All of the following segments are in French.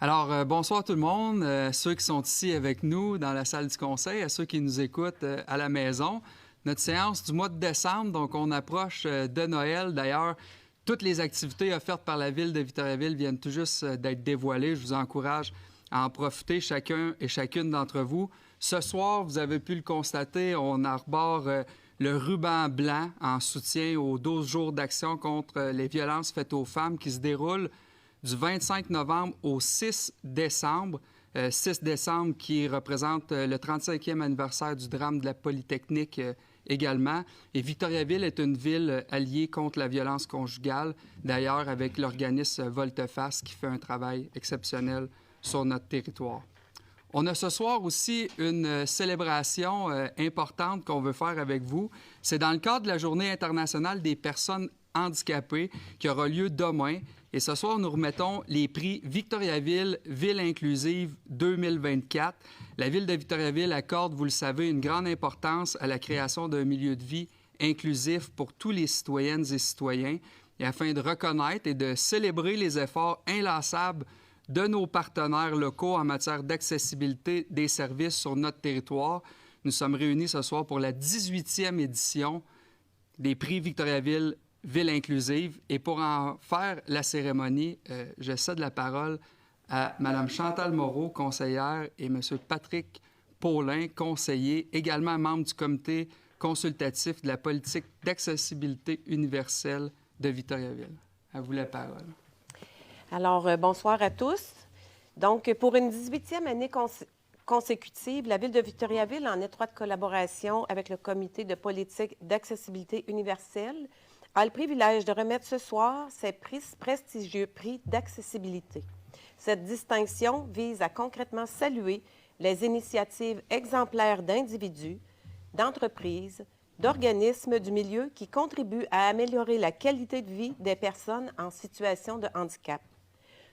Alors, bonsoir tout le monde, ceux qui sont ici avec nous dans la salle du conseil, à ceux qui nous écoutent à la maison. Notre séance du mois de décembre, donc on approche de Noël. D'ailleurs, toutes les activités offertes par la Ville de Victoriaville viennent tout juste d'être dévoilées. Je vous encourage à en profiter, chacun et chacune d'entre vous. Ce soir, vous avez pu le constater, on arbore le ruban blanc en soutien aux 12 jours d'action contre les violences faites aux femmes qui se déroulent du 25 novembre au 6 décembre. 6 décembre qui représente le 35e anniversaire du drame de la Polytechnique également. Et Victoriaville est une ville alliée contre la violence conjugale, d'ailleurs avec l'organisme Volte-Face qui fait un travail exceptionnel sur notre territoire. On a ce soir aussi une célébration importante qu'on veut faire avec vous. C'est dans le cadre de la Journée internationale des personnes handicapées qui aura lieu demain. Et ce soir, nous remettons les prix Victoriaville Ville inclusive 2024. La Ville de Victoriaville accorde, vous le savez, une grande importance à la création d'un milieu de vie inclusif pour tous les citoyennes et citoyens. Et afin de reconnaître et de célébrer les efforts inlassables de nos partenaires locaux en matière d'accessibilité des services sur notre territoire, nous sommes réunis ce soir pour la 18e édition des prix Victoriaville Ville inclusive. Et pour en faire la cérémonie, je cède la parole à Mme Chantal Moreau, conseillère, et M. Patrick Paulin, conseiller, également membre du comité consultatif de la politique d'accessibilité universelle de Victoriaville. À vous la parole. Alors, bonsoir à tous. Donc, pour une 18e année consécutive, la Ville de Victoriaville, en étroite collaboration avec le comité de politique d'accessibilité universelle, a le privilège de remettre ce soir ces prestigieux prix d'accessibilité. Cette distinction vise à concrètement saluer les initiatives exemplaires d'individus, d'entreprises, d'organismes du milieu qui contribuent à améliorer la qualité de vie des personnes en situation de handicap.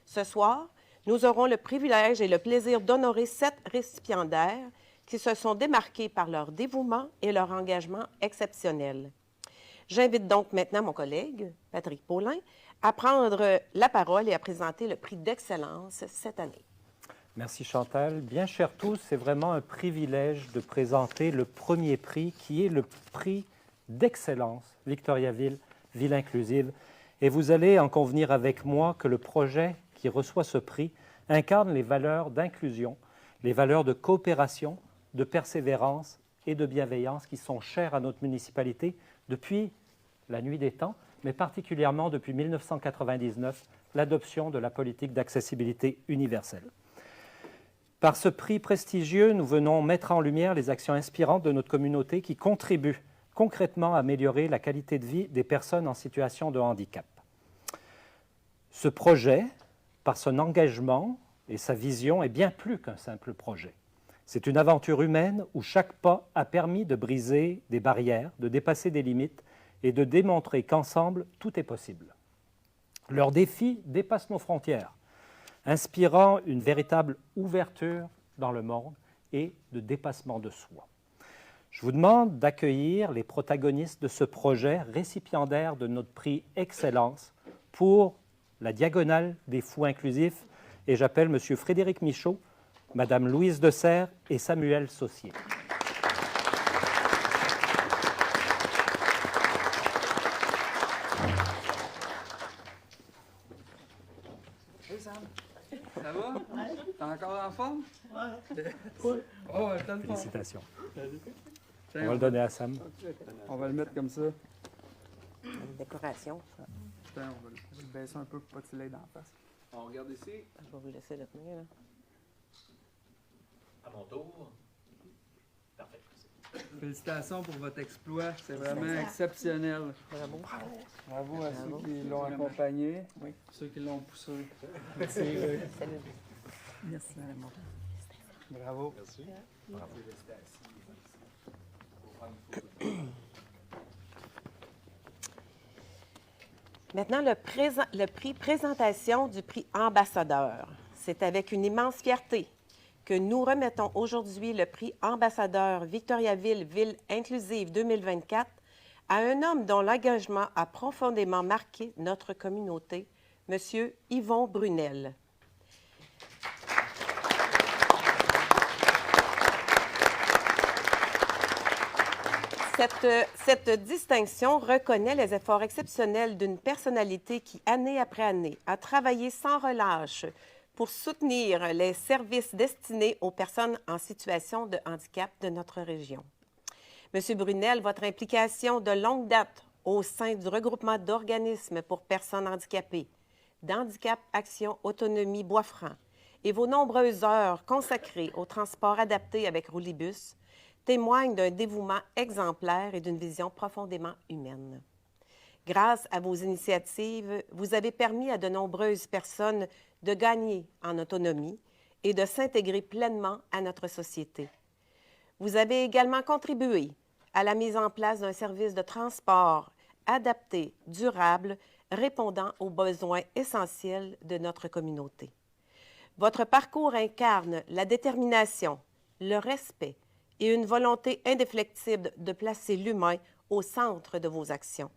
Ce soir, nous aurons le privilège et le plaisir d'honorer 7 récipiendaires qui se sont démarqués par leur dévouement et leur engagement exceptionnel. J'invite donc maintenant mon collègue, Patrick Paulin, à prendre la parole et à présenter le prix d'excellence cette année. Merci Chantal. Bien chers tous, c'est vraiment un privilège de présenter le premier prix qui est le prix d'excellence Victoriaville, Ville inclusive. Et vous allez en convenir avec moi que le projet qui reçoit ce prix incarne les valeurs d'inclusion, les valeurs de coopération, de persévérance et de bienveillance qui sont chères à notre municipalité depuis la nuit des temps, mais particulièrement depuis 1999, l'adoption de la politique d'accessibilité universelle. Par ce prix prestigieux, nous venons mettre en lumière les actions inspirantes de notre communauté qui contribuent concrètement à améliorer la qualité de vie des personnes en situation de handicap. Ce projet, par son engagement et sa vision, est bien plus qu'un simple projet. C'est une aventure humaine où chaque pas a permis de briser des barrières, de dépasser des limites et de démontrer qu'ensemble, tout est possible. Leurs défis dépassent nos frontières, inspirant une véritable ouverture dans le monde et de dépassement de soi. Je vous demande d'accueillir les protagonistes de ce projet, récipiendaires de notre prix Excellence pour la Diagonale des Fous inclusifs, et j'appelle M. Frédéric Michaud, Mme Louise Desserre et Samuel Saucier. Hey Sam, ça va? Ouais. T'es encore en forme? Ouais. Oh, t'as le fun. Félicitations. Tiens, On va le donner à Sam. On va le mettre comme ça. Une décoration. Tiens, on va le baisser un peu pour pas que tu l'aies dans la face. On regarde ici. Je vais vous laisser le tenir. Là. À mon tour. Parfait. Félicitations pour votre exploit. C'est vraiment exceptionnel. Bravo. Bravo à ceux qui l'ont accompagné, oui, ceux qui l'ont poussé. Merci. Salut. Merci, Mme Bravo. Merci. Bravo. Maintenant, le prix présentation du prix ambassadeur. C'est avec une immense fierté que nous remettons aujourd'hui le prix ambassadeur Victoriaville Ville inclusive 2024 à un homme dont l'engagement a profondément marqué notre communauté, M. Yvon Brunel. Cette distinction reconnaît les efforts exceptionnels d'une personnalité qui, année après année, a travaillé sans relâche pour soutenir les services destinés aux personnes en situation de handicap de notre région. Monsieur Brunel, votre implication de longue date au sein du regroupement d'organismes pour personnes handicapées, d'Handicap Action Autonomie Bois-Franc, et vos nombreuses heures consacrées au transport adapté avec Roulibus témoignent d'un dévouement exemplaire et d'une vision profondément humaine. Grâce à vos initiatives, vous avez permis à de nombreuses personnes de gagner en autonomie et de s'intégrer pleinement à notre société. Vous avez également contribué à la mise en place d'un service de transport adapté, durable, répondant aux besoins essentiels de notre communauté. Votre parcours incarne la détermination, le respect et une volonté indéflectible de placer l'humain au centre de vos actions.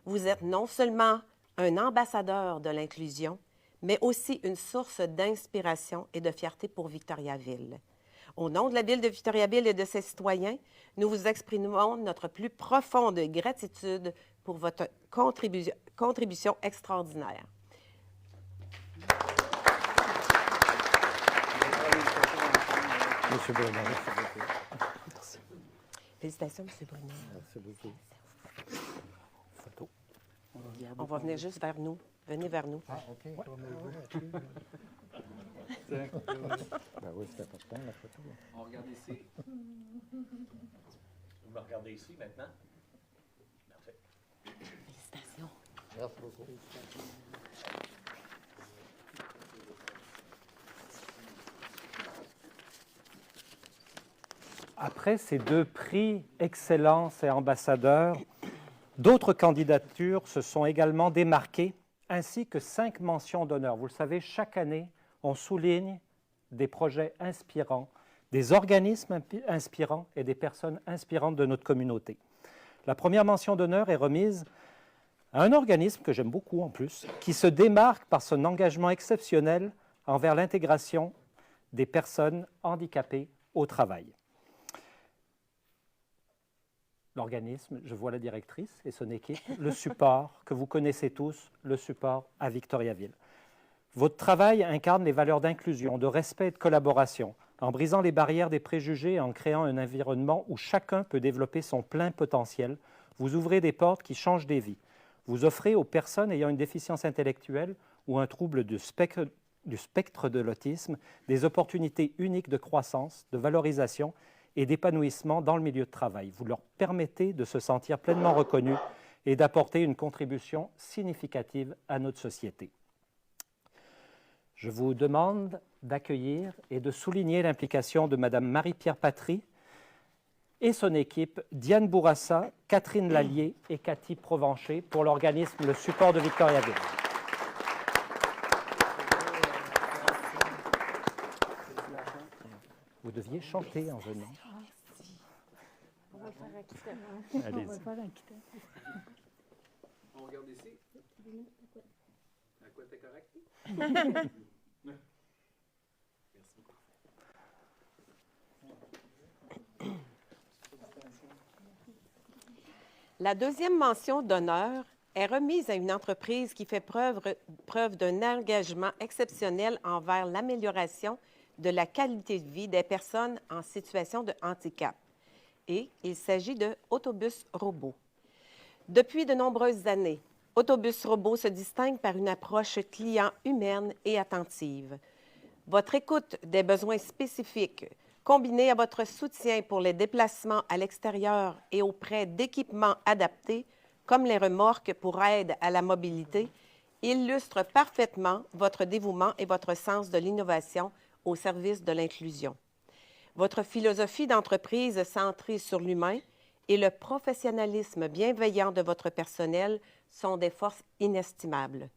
Vous êtes non seulement un ambassadeur de l'inclusion, mais aussi une source d'inspiration et de fierté pour Victoriaville. Au nom de la Ville de Victoriaville et de ses citoyens, nous vous exprimons notre plus profonde gratitude pour votre contribution extraordinaire. Monsieur Brunel. Merci. Félicitations, M. Brunel. Merci beaucoup. Photo. On va venir juste vers nous. Venez vers nous. Ah, OK. Ouais. Ben oui, c'est important, la photo. On regarde ici. Vous me regardez ici maintenant? Parfait. Félicitations. Merci beaucoup. Après ces 2 prix Excellence et Ambassadeur, d'autres candidatures se sont également démarquées, ainsi que 5 mentions d'honneur. Vous le savez, chaque année, on souligne des projets inspirants, des organismes inspirants et des personnes inspirantes de notre communauté. La première mention d'honneur est remise à un organisme que j'aime beaucoup en plus, qui se démarque par son engagement exceptionnel envers l'intégration des personnes handicapées au travail. L'organisme, je vois la directrice et son équipe, le support que vous connaissez tous, le support à Victoriaville. Votre travail incarne les valeurs d'inclusion, de respect et de collaboration, en brisant les barrières des préjugés et en créant un environnement où chacun peut développer son plein potentiel. Vous ouvrez des portes qui changent des vies. Vous offrez aux personnes ayant une déficience intellectuelle ou un trouble du spectre de l'autisme des opportunités uniques de croissance, de valorisation et d'épanouissement dans le milieu de travail. Vous leur permettez de se sentir pleinement reconnus et d'apporter une contribution significative à notre société. Je vous demande d'accueillir et de souligner l'implication de Mme Marie-Pierre Patry et son équipe, Diane Bourassa, Catherine Lallier et Cathy Provencher, pour l'organisme Le Support de Victoriaville. Vous deviez chanter en venant. On va faire un quitter. Allez-y. On regarde ici. À quoi t'es correct? La deuxième mention d'honneur est remise à une entreprise qui fait preuve d'un engagement exceptionnel envers l'amélioration de la qualité de vie des personnes en situation de handicap. Et il s'agit de Autobus Robot. Depuis de nombreuses années, Autobus Robot se distingue par une approche client humaine et attentive. Votre écoute des besoins spécifiques, combinée à votre soutien pour les déplacements à l'extérieur et auprès d'équipements adaptés, comme les remorques pour aide à la mobilité, illustre parfaitement votre dévouement et votre sens de l'innovation au service de l'inclusion. Votre philosophie d'entreprise centrée sur l'humain et le professionnalisme bienveillant de votre personnel sont des forces inestimables.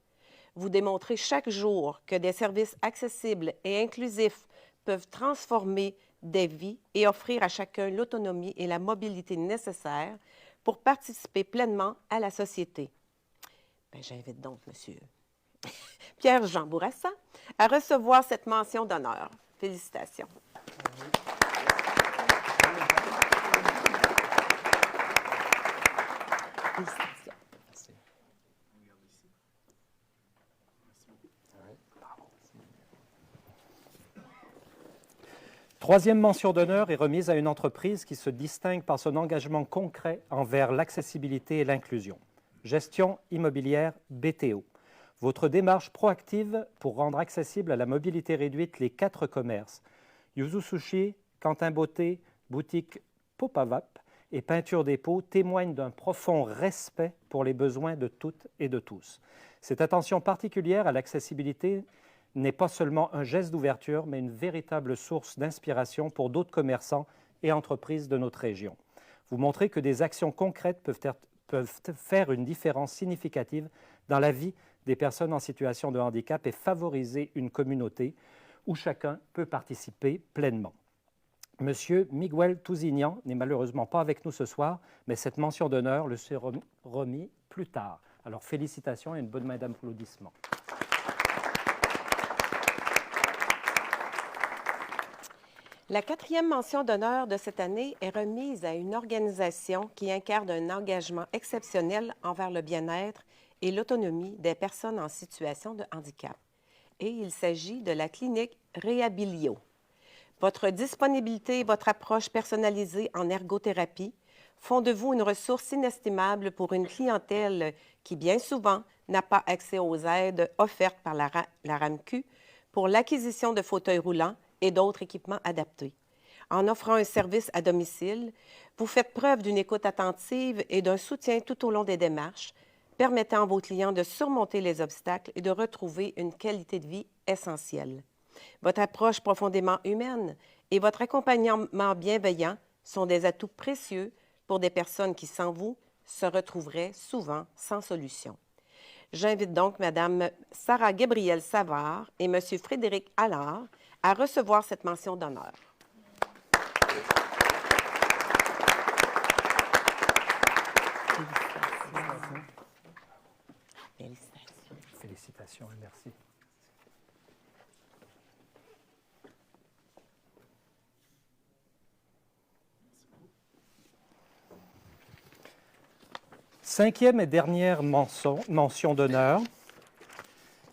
Vous démontrez chaque jour que des services accessibles et inclusifs peuvent transformer des vies et offrir à chacun l'autonomie et la mobilité nécessaires pour participer pleinement à la société. J'invite donc M. Pierre-Jean Bourassa à recevoir cette mention d'honneur. Félicitations. Félicitations. Merci. Troisième mention d'honneur est remise à une entreprise qui se distingue par son engagement concret envers l'accessibilité et l'inclusion. Gestion immobilière BTO. Votre démarche proactive pour rendre accessible à la mobilité réduite les 4 commerces, Yuzu Sushi, Quentin Beauté, boutique Popavap et Peinture des Pots témoigne d'un profond respect pour les besoins de toutes et de tous. Cette attention particulière à l'accessibilité n'est pas seulement un geste d'ouverture, mais une véritable source d'inspiration pour d'autres commerçants et entreprises de notre région. Vous montrez que des actions concrètes peuvent faire une différence significative dans la vie des personnes en situation de handicap et favoriser une communauté où chacun peut participer pleinement. Monsieur Miguel Tousignan n'est malheureusement pas avec nous ce soir, mais cette mention d'honneur le sera remis plus tard. Alors félicitations et une bonne main d'applaudissements. La 4e mention d'honneur de cette année est remise à une organisation qui incarne un engagement exceptionnel envers le bien-être et l'autonomie des personnes en situation de handicap. Et il s'agit de la clinique Réhabilio. Votre disponibilité et votre approche personnalisée en ergothérapie font de vous une ressource inestimable pour une clientèle qui, bien souvent, n'a pas accès aux aides offertes par la RAMQ pour l'acquisition de fauteuils roulants et d'autres équipements adaptés. En offrant un service à domicile, vous faites preuve d'une écoute attentive et d'un soutien tout au long des démarches, permettant à vos clients de surmonter les obstacles et de retrouver une qualité de vie essentielle. Votre approche profondément humaine et votre accompagnement bienveillant sont des atouts précieux pour des personnes qui, sans vous, se retrouveraient souvent sans solution. J'invite donc Mme Sarah Gabrielle Savard et M. Frédéric Allard à recevoir cette mention d'honneur. Félicitations. Félicitations et merci. Cinquième et dernière mention d'honneur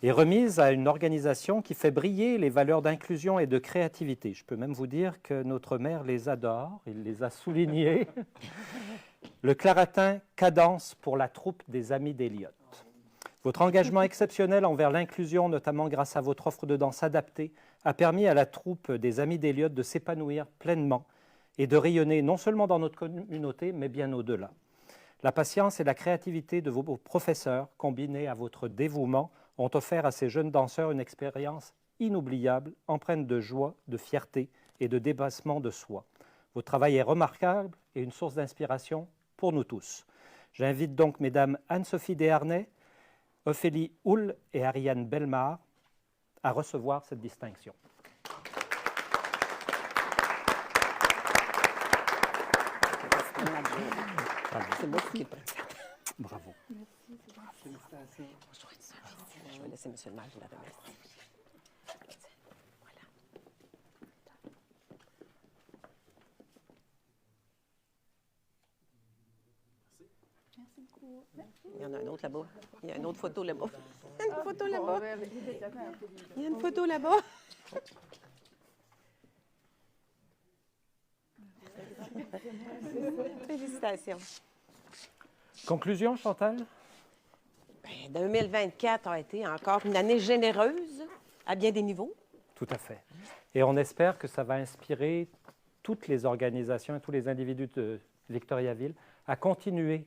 est remise à une organisation qui fait briller les valeurs d'inclusion et de créativité. Je peux même vous dire que notre maire les adore, il les a soulignés. Le Claratin Cadence pour la troupe des Amis d'Eliott. Votre engagement exceptionnel envers l'inclusion, notamment grâce à votre offre de danse adaptée, a permis à la troupe des Amis d'Eliott de s'épanouir pleinement et de rayonner non seulement dans notre communauté, mais bien au-delà. La patience et la créativité de vos professeurs, combinés à votre dévouement, ont offert à ces jeunes danseurs une expérience inoubliable, empreinte de joie, de fierté et de dépassement de soi. Votre travail est remarquable et une source d'inspiration pour nous tous. J'invite donc Mesdames Anne-Sophie Desharnais, Ophélie Houle et Ariane Bellemare à recevoir cette distinction. C'est moi qui prends. Bravo. Félicitations. Je vais laisser M. le maire la remercier. Voilà. Merci beaucoup. Il y en a un autre là-bas. Il y a une autre photo là-bas. Il y a une photo là-bas. Il y a une photo là-bas. Félicitations. Conclusion, Chantal? Bien, 2024 a été encore une année généreuse à bien des niveaux. Tout à fait. Et on espère que ça va inspirer toutes les organisations et tous les individus de Victoriaville à continuer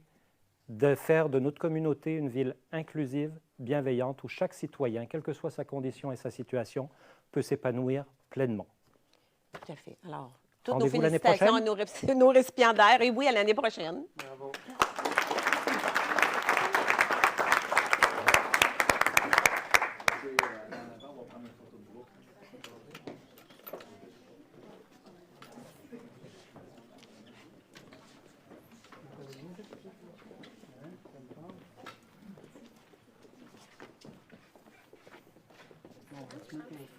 de faire de notre communauté une ville inclusive, bienveillante, où chaque citoyen, quelle que soit sa condition et sa situation, peut s'épanouir pleinement. Tout à fait. Alors, toutes nos Rendez-vous l'année félicitations à prochaine? nos récipiendaires. Et oui, à l'année prochaine. Bravo.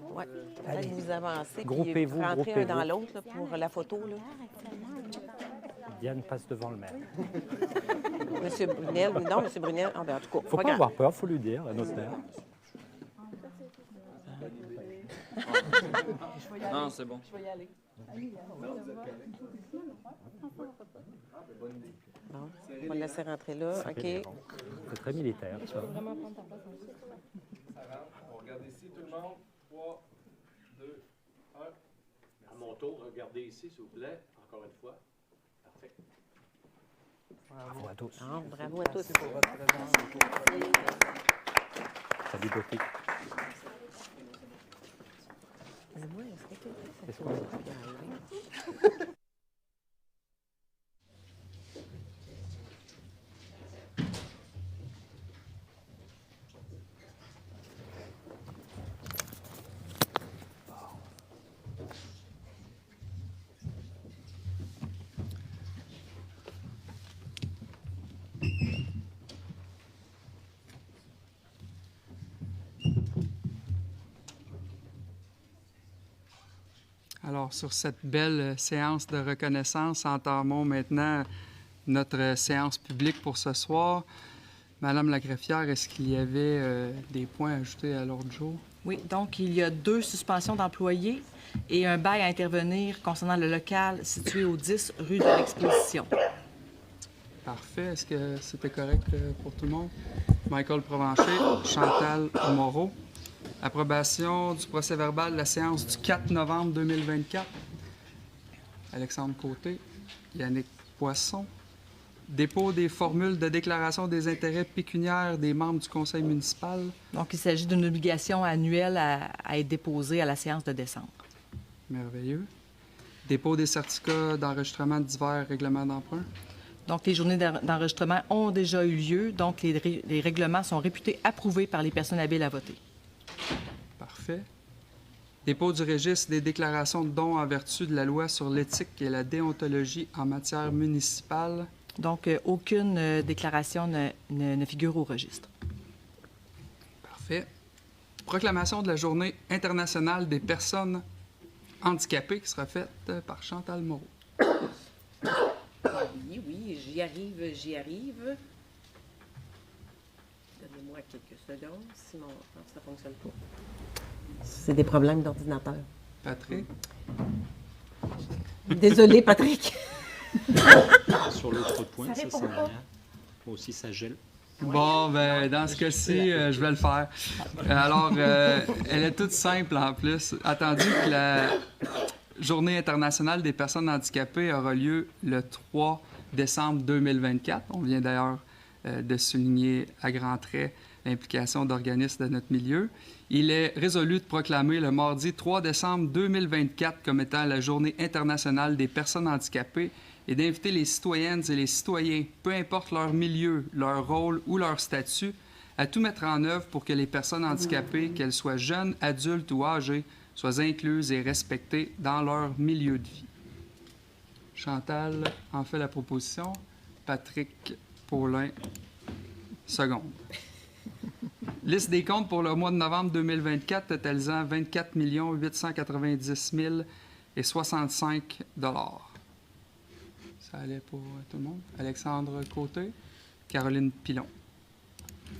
Oui, peut-être vous avancez. Groupez-vous, puis rentrez un dans groupez-vous. l'autre là, pour la photo. Là. Diane passe devant le maire. M. Brunel, non, M. Brunel, ah, ben, en tout cas, Il ne faut pas avoir peur, il faut lui dire, la notaire. Non, c'est bon. Je vais y aller. Bon, on va le laisser rentrer là, OK. C'est très militaire, ça. Vraiment prendre ta place ensuite. On regarde ici, tout le monde. 3, 2, 1. À mon tour, regardez ici, s'il vous plaît. Encore une fois. Parfait. Bravo à tous. Ah, bravo à tous. Salut, Beauté. Mais moi, est-ce que Qu'est-ce ça qu'on a? peut y arriver? Alors, sur cette belle séance de reconnaissance, entamons maintenant notre séance publique pour ce soir. Madame la greffière, est-ce qu'il y avait des points à ajouter à l'ordre du jour? Oui, donc il y a 2 suspensions d'employés et un bail à intervenir concernant le local situé au 10 rue de l'Exposition. Parfait. Est-ce que c'était correct pour tout le monde? Michael Provencher, Chantal Moreau. Approbation du procès-verbal de la séance du 4 novembre 2024. Alexandre Côté, Yannick Poisson. Dépôt des formules de déclaration des intérêts pécuniaires des membres du conseil municipal. Donc il s'agit d'une obligation annuelle à être déposée à la séance de décembre. Merveilleux. Dépôt des certificats d'enregistrement de divers règlements d'emprunt. Donc les journées d'enregistrement ont déjà eu lieu, donc les règlements sont réputés approuvés par les personnes habiles à voter. Parfait. Dépôt du registre des déclarations de dons en vertu de la loi sur l'éthique et la déontologie en matière municipale. Donc aucune déclaration ne figure au registre. Parfait. Proclamation de la Journée internationale des personnes handicapées qui sera faite par Chantal Moreau. Oui, j'y arrive. Donnez-moi quelques secondes, sinon ça ne fonctionne pas. C'est des problèmes d'ordinateur. Patrick? Désolé, Patrick. Sur l'autre point, ça sent rien. Moi aussi, ça gèle. Bon, ben, dans ce cas-ci, je vais le faire. Alors, elle est toute simple en plus. Attendu que la Journée internationale des personnes handicapées aura lieu le 3 décembre 2024. On vient d'ailleurs de souligner à grands traits l'implication d'organismes de notre milieu. Il est résolu de proclamer le mardi 3 décembre 2024 comme étant la Journée internationale des personnes handicapées et d'inviter les citoyennes et les citoyens, peu importe leur milieu, leur rôle ou leur statut, à tout mettre en œuvre pour que les personnes handicapées, qu'elles soient jeunes, adultes ou âgées, soient incluses et respectées dans leur milieu de vie. Chantal en fait la proposition. Patrick Paulin, seconde. Liste des comptes pour le mois de novembre 2024 totalisant 24 890 065 $. Ça allait pour tout le monde. Alexandre Côté, Caroline Pilon.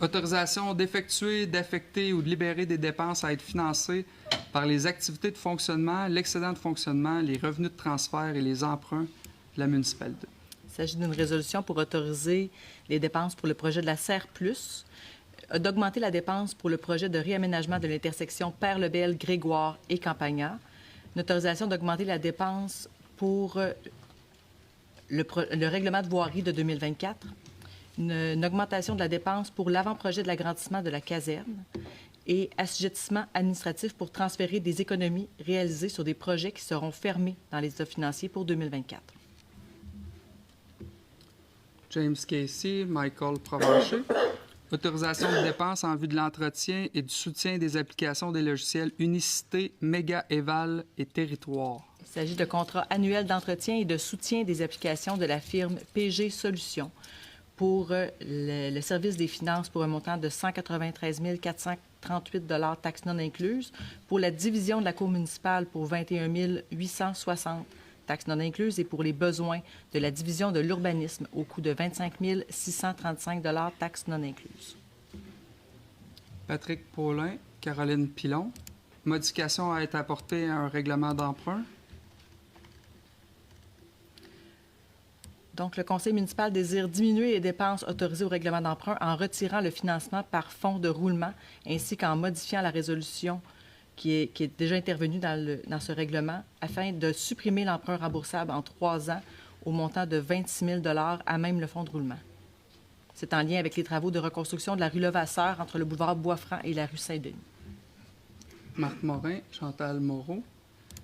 Autorisation d'effectuer, d'affecter ou de libérer des dépenses à être financées par les activités de fonctionnement, l'excédent de fonctionnement, les revenus de transfert et les emprunts de la municipalité. Il s'agit d'une résolution pour autoriser les dépenses pour le projet de la Serre Plus, d'augmenter la dépense pour le projet de réaménagement de l'intersection Père-Lebel, Grégoire et Campagna, une autorisation d'augmenter la dépense pour le règlement de voirie de 2024, une augmentation de la dépense pour l'avant-projet de l'agrandissement de la caserne et assujettissement administratif pour transférer des économies réalisées sur des projets qui seront fermés dans les états financiers pour 2024. James Casey, Michael Provencher. Autorisation de dépenses en vue de l'entretien et du soutien des applications des logiciels Unicité, Méga Eval et Territoire. Il s'agit de contrats annuels d'entretien et de soutien des applications de la firme PG Solutions pour le service des finances pour un montant de 193 438 $ taxes non incluses, pour la division de la cour municipale pour 21 860 taxes non incluses, et pour les besoins de la division de l'urbanisme au coût de 25 635 taxes non incluses. Patrick Paulin, Caroline Pilon. Modification à être apportée à un règlement d'emprunt. Donc, le conseil municipal désire diminuer les dépenses autorisées au règlement d'emprunt en retirant le financement par fonds de roulement ainsi qu'en modifiant la résolution qui est déjà intervenue dans ce règlement afin de supprimer l'emprunt remboursable en 3 ans au montant de 26 000 à même le fonds de roulement. C'est en lien avec les travaux de reconstruction de la rue Levasseur entre le boulevard Boisfranc et la rue Saint-Denis. Marc Morin, Chantal Moreau.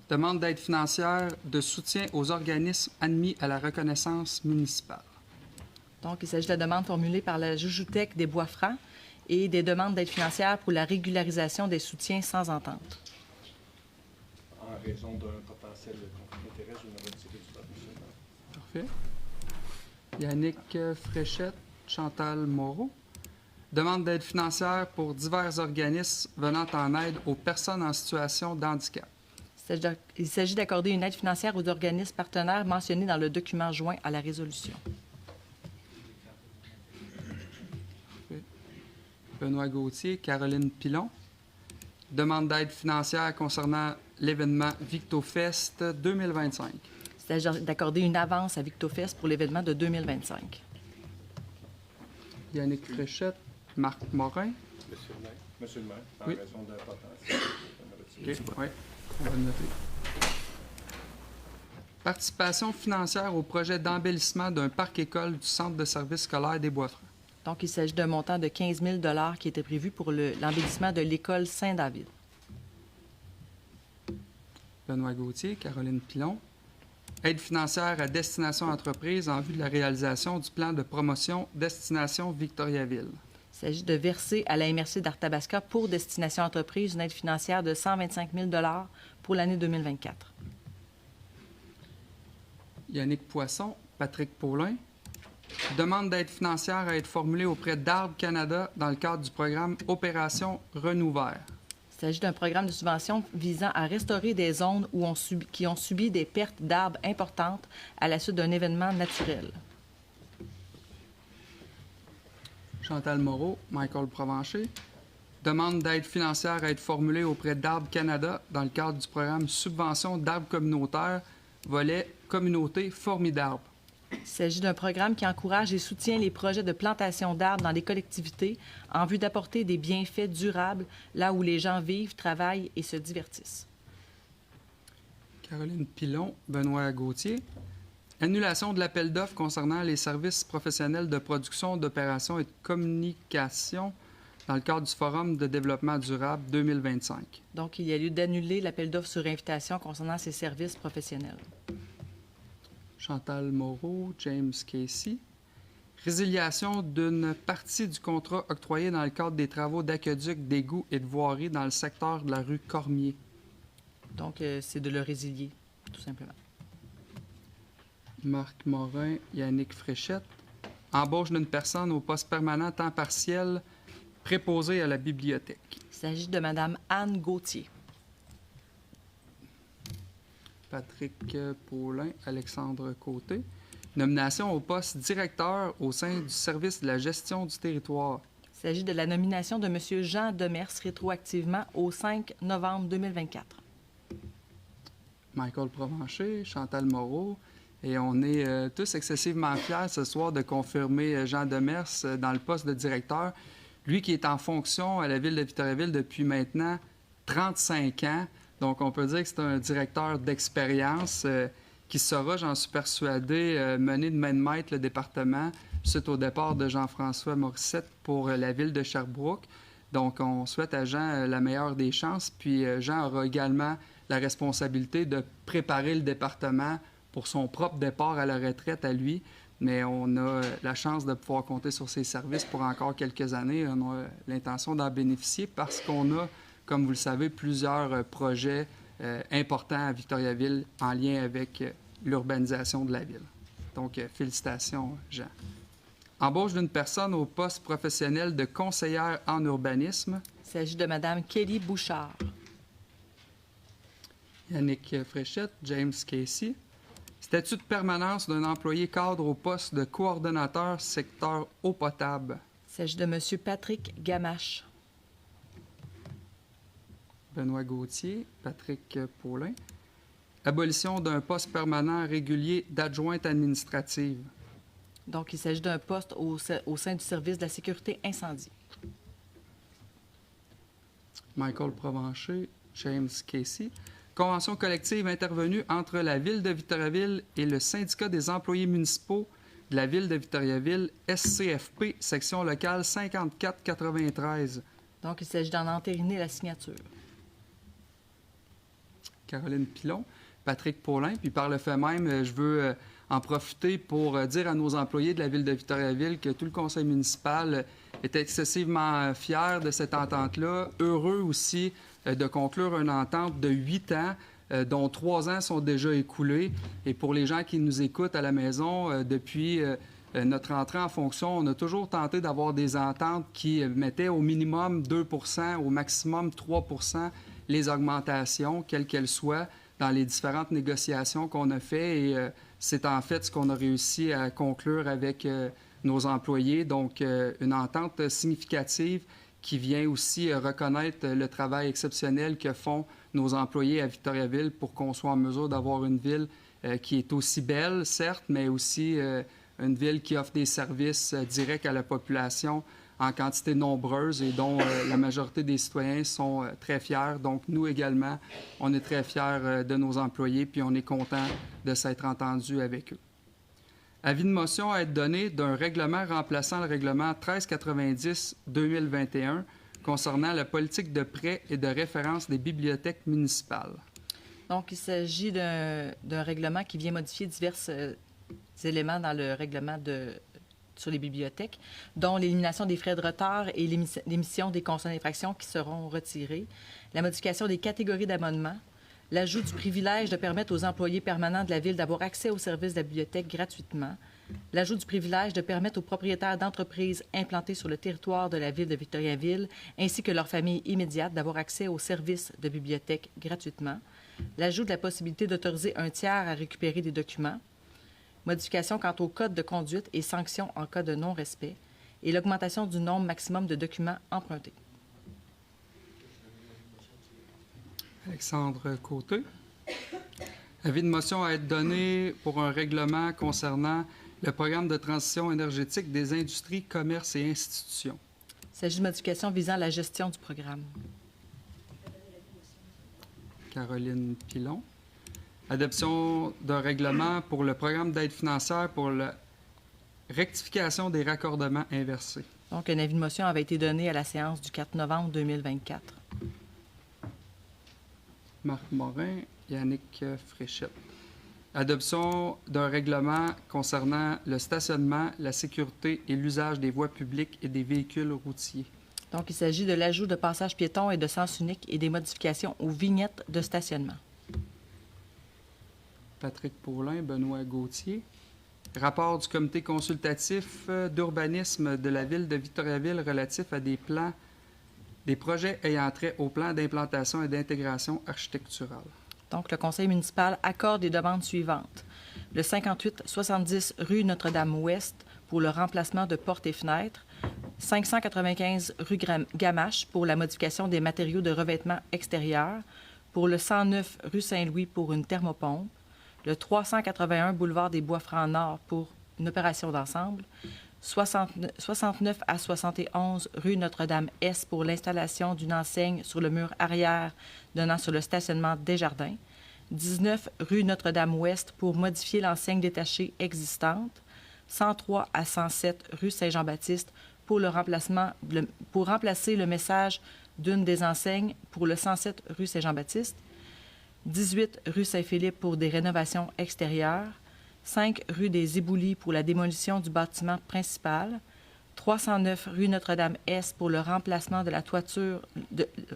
Demande d'aide financière de soutien aux organismes admis à la reconnaissance municipale. Donc, il s'agit de la demande formulée par la Joujouthèque des Bois-Francs et des demandes d'aide financière pour la régularisation des soutiens sans entente. En raison d'un potentiel conflit d'intérêts, je vais retirer du vote, M. Parfait. Yannick Fréchette, Chantal Moreau. Demande d'aide financière pour divers organismes venant en aide aux personnes en situation de handicap. Il s'agit d'accorder une aide financière aux organismes partenaires mentionnés dans le document joint à la résolution. Benoît Gauthier, Caroline Pilon. Demande d'aide financière concernant l'événement VictoFest 2025. Il s'agit d'accorder une avance à VictoFest pour l'événement de 2025. Yannick Fréchette, Marc Morin. Monsieur le maire, en Oui. raison d'un potentiel, je vais retirer du vote. Oui, on va le noter. Participation financière au projet d'embellissement d'un parc-école du Centre de services scolaires des Bois-Francs. Donc, il s'agit d'un montant de 15 000 qui était prévu pour l'embellissement de l'école Saint-David. Benoît Gauthier, Caroline Pilon. Aide financière à destination entreprise en vue de la réalisation du plan de promotion Destination Victoriaville. Il s'agit de verser à la MRC d'Arthabasca pour Destination Entreprise une aide financière de 125 000 pour l'année 2024. Yannick Poisson, Patrick Paulin. Demande d'aide financière à être formulée auprès d'Arbre Canada dans le cadre du programme Opération Renouvert. Il s'agit d'un programme de subvention visant à restaurer des zones qui ont subi des pertes d'arbres importantes à la suite d'un événement naturel. Chantal Moreau, Michael Provencher. Demande d'aide financière à être formulée auprès d'Arbre Canada dans le cadre du programme Subvention d'arbres communautaires, volet Communauté formidable. Il s'agit d'un programme qui encourage et soutient les projets de plantation d'arbres dans les collectivités en vue d'apporter des bienfaits durables là où les gens vivent, travaillent et se divertissent. Caroline Pilon, Benoît Gauthier. Annulation de l'appel d'offres concernant les services professionnels de production, d'opération et de communication dans le cadre du Forum de développement durable 2025. Donc, il y a lieu d'annuler l'appel d'offres sur invitation concernant ces services professionnels. Chantal Moreau, James Casey. Résiliation d'une partie du contrat octroyé dans le cadre des travaux d'aqueduc, d'égouts et de voirie dans le secteur de la rue Cormier. Donc, c'est de le résilier, tout simplement. Marc Morin, Yannick Fréchette. Embauche d'une personne au poste permanent temps partiel préposé à la bibliothèque. Il s'agit de Mme Anne Gauthier. Patrick Paulin, Alexandre Côté. Nomination au poste directeur au sein du service de la gestion du territoire. Il s'agit de la nomination de M. Jean Demers rétroactivement au 5 novembre 2024. Michael Provencher, Chantal Moreau. Et on est tous excessivement fiers ce soir de confirmer Jean Demers dans le poste de directeur. Lui qui est en fonction à la Ville de Victoriaville depuis maintenant 35 ans. Donc, on peut dire que c'est un directeur d'expérience qui saura, j'en suis persuadé, mener de main de maître le département suite au départ de Jean-François Morissette pour la Ville de Sherbrooke. Donc, on souhaite à Jean la meilleure des chances. Puis, Jean aura également la responsabilité de préparer le département pour son propre départ à la retraite à lui. Mais on a la chance de pouvoir compter sur ses services pour encore quelques années. On a l'intention d'en bénéficier parce qu'on a, comme vous le savez, plusieurs projets importants à Victoriaville en lien avec l'urbanisation de la ville. Donc, félicitations, Jean. Embauche d'une personne au poste professionnel de conseillère en urbanisme. Il s'agit de Mme Kelly Bouchard. Yannick Fréchette, James Casey. Statut de permanence d'un employé cadre au poste de coordonnateur secteur eau potable. Il s'agit de M. Patrick Gamache. Benoît Gauthier, Patrick Paulin. Abolition d'un poste permanent régulier d'adjointe administrative. Donc, il s'agit d'un poste au sein du service de la sécurité incendie. Michael Provencher, James Casey. Convention collective intervenue entre la Ville de Victoriaville et le syndicat des employés municipaux de la Ville de Victoriaville, SCFP, section locale 5493. Donc, il s'agit d'en entériner la signature. Caroline Pilon, Patrick Paulin. Puis par le fait même, je veux en profiter pour dire à nos employés de la Ville de Victoriaville que tout le conseil municipal est excessivement fier de cette entente-là, heureux aussi de conclure une entente de 8 ans, dont 3 ans sont déjà écoulés. Et pour les gens qui nous écoutent à la maison, depuis notre entrée en fonction, on a toujours tenté d'avoir des ententes qui mettaient au minimum 2 % au maximum 3 % les augmentations, quelles qu'elles soient, dans les différentes négociations qu'on a faites. Et c'est en fait ce qu'on a réussi à conclure avec nos employés. Donc, une entente significative qui vient aussi reconnaître le travail exceptionnel que font nos employés à Victoriaville pour qu'on soit en mesure d'avoir une ville qui est aussi belle, certes, mais aussi une ville qui offre des services directs à la population en quantité nombreuse et dont la majorité des citoyens sont très fiers. Donc, nous également, on est très fiers de nos employés, puis on est content de s'être entendu avec eux. Avis de motion à être donné d'un règlement remplaçant le règlement 1390-2021 concernant la politique de prêt et de référence des bibliothèques municipales. Donc, il s'agit d'un règlement qui vient modifier divers éléments dans le règlement sur les bibliothèques, dont l'élimination des frais de retard et l'émission des constats d'infraction qui seront retirés, la modification des catégories d'abonnement, l'ajout du privilège de permettre aux employés permanents de la Ville d'avoir accès aux services de la bibliothèque gratuitement, l'ajout du privilège de permettre aux propriétaires d'entreprises implantées sur le territoire de la Ville de Victoriaville ainsi que leurs familles immédiates d'avoir accès aux services de bibliothèque gratuitement, l'ajout de la possibilité d'autoriser un tiers à récupérer des documents, modification quant au code de conduite et sanctions en cas de non-respect, et l'augmentation du nombre maximum de documents empruntés. Alexandre Côté. Avis de motion à être donné pour un règlement concernant le programme de transition énergétique des industries, commerces et institutions. Il s'agit de modifications visant la gestion du programme. Caroline Pilon. Adoption d'un règlement pour le programme d'aide financière pour la rectification des raccordements inversés. Donc, un avis de motion avait été donné à la séance du 4 novembre 2024. Marc Morin, Yannick Fréchette. Adoption d'un règlement concernant le stationnement, la sécurité et l'usage des voies publiques et des véhicules routiers. Donc, il s'agit de l'ajout de passages piétons et de sens unique et des modifications aux vignettes de stationnement. Patrick Paulin, Benoît Gauthier. Rapport du comité consultatif d'urbanisme de la Ville de Victoriaville relatif à des projets ayant trait au plan d'implantation et d'intégration architecturale. Donc, le conseil municipal accorde les demandes suivantes. Le 58-70 rue Notre-Dame-Ouest pour le remplacement de portes et fenêtres. 595 rue Gamache pour la modification des matériaux de revêtement extérieur. Pour le 109 rue Saint-Louis pour une thermopompe. Le 381 boulevard des Bois-Francs-Nord pour une opération d'ensemble. 69 à 71 rue Notre-Dame-Est pour l'installation d'une enseigne sur le mur arrière donnant sur le stationnement Desjardins. 19 rue Notre-Dame-Ouest pour modifier l'enseigne détachée existante. 103 à 107 rue Saint-Jean-Baptiste pour remplacer le message d'une des enseignes pour le 107 rue Saint-Jean-Baptiste. 18 rue Saint-Philippe pour des rénovations extérieures. 5 rue des Éboulis pour la démolition du bâtiment principal, 309 rue Notre-Dame-Est pour le remplacement de la toiture,